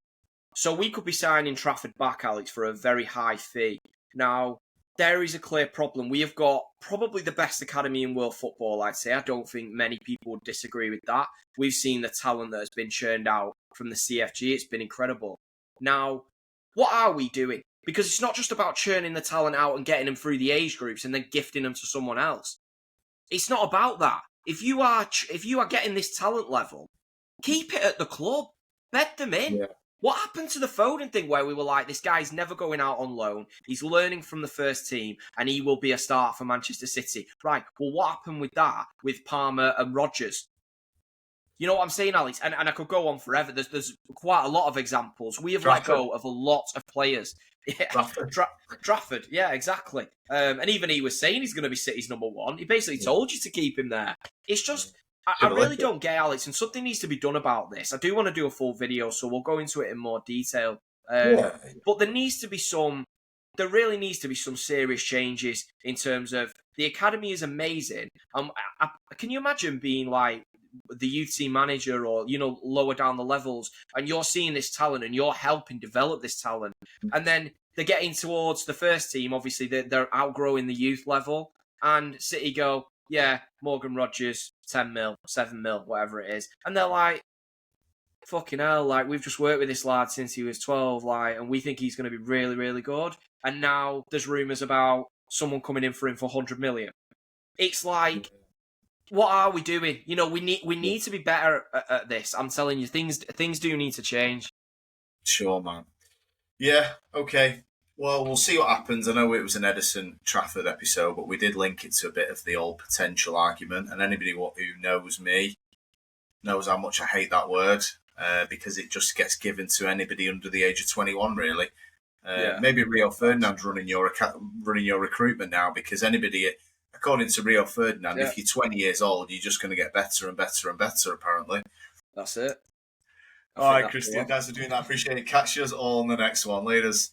so we could be signing Trafford back, Alex, for a very high fee. Now, there is a clear problem. We have got probably the best academy in world football, I'd say. I don't think many people would disagree with that. We've seen the talent that has been churned out from the CFG. It's been incredible. Now, what are we doing? Because it's not just about churning the talent out and getting them through the age groups and then gifting them to someone else. It's not about that. If you are getting this talent level, keep it at the club. Bed them in. Yeah. What happened to the Foden thing where we were like, this guy's never going out on loan, he's learning from the first team, and he will be a start for Manchester City? Right, well, what happened with that, with Palmer and Rodgers? You know what I'm saying, Alex? And I could go on forever. There's quite a lot of examples. We have let go of a lot of players. Yeah. Trafford, yeah, exactly. And even he was saying he's going to be City's number 1. He basically told you to keep him there. It's just... I really don't get, Alex, and something needs to be done about this. I do want to do a full video, so we'll go into it in more detail. But there really needs to be some serious changes in terms of the academy is amazing. Can you imagine being like the youth team manager or, lower down the levels, and you're seeing this talent and you're helping develop this talent, and then they're getting towards the first team, obviously they're outgrowing the youth level, and City go, yeah, Morgan Rodgers, 10 mil, 7 mil, whatever it is. And they're like, fucking hell, like, we've just worked with this lad since he was 12, like, and we think he's going to be really, really good. And now there's rumours about someone coming in for him for 100 million. It's like, what are we doing? We need to be better at this. I'm telling you, things do need to change. Sure, man. Yeah, okay. Well, we'll see what happens. I know it was an Ederson Trafford episode, but we did link it to a bit of the old potential argument. And anybody who knows me knows how much I hate that word because it just gets given to anybody under the age of 21, really. Maybe Rio Ferdinand's running your recruitment now because anybody, according to Rio Ferdinand, if you're 20 years old, you're just going to get better and better and better, apparently. That's it. All right, Christian, thanks for doing that. Appreciate it. Catch us all in the next one. Laters.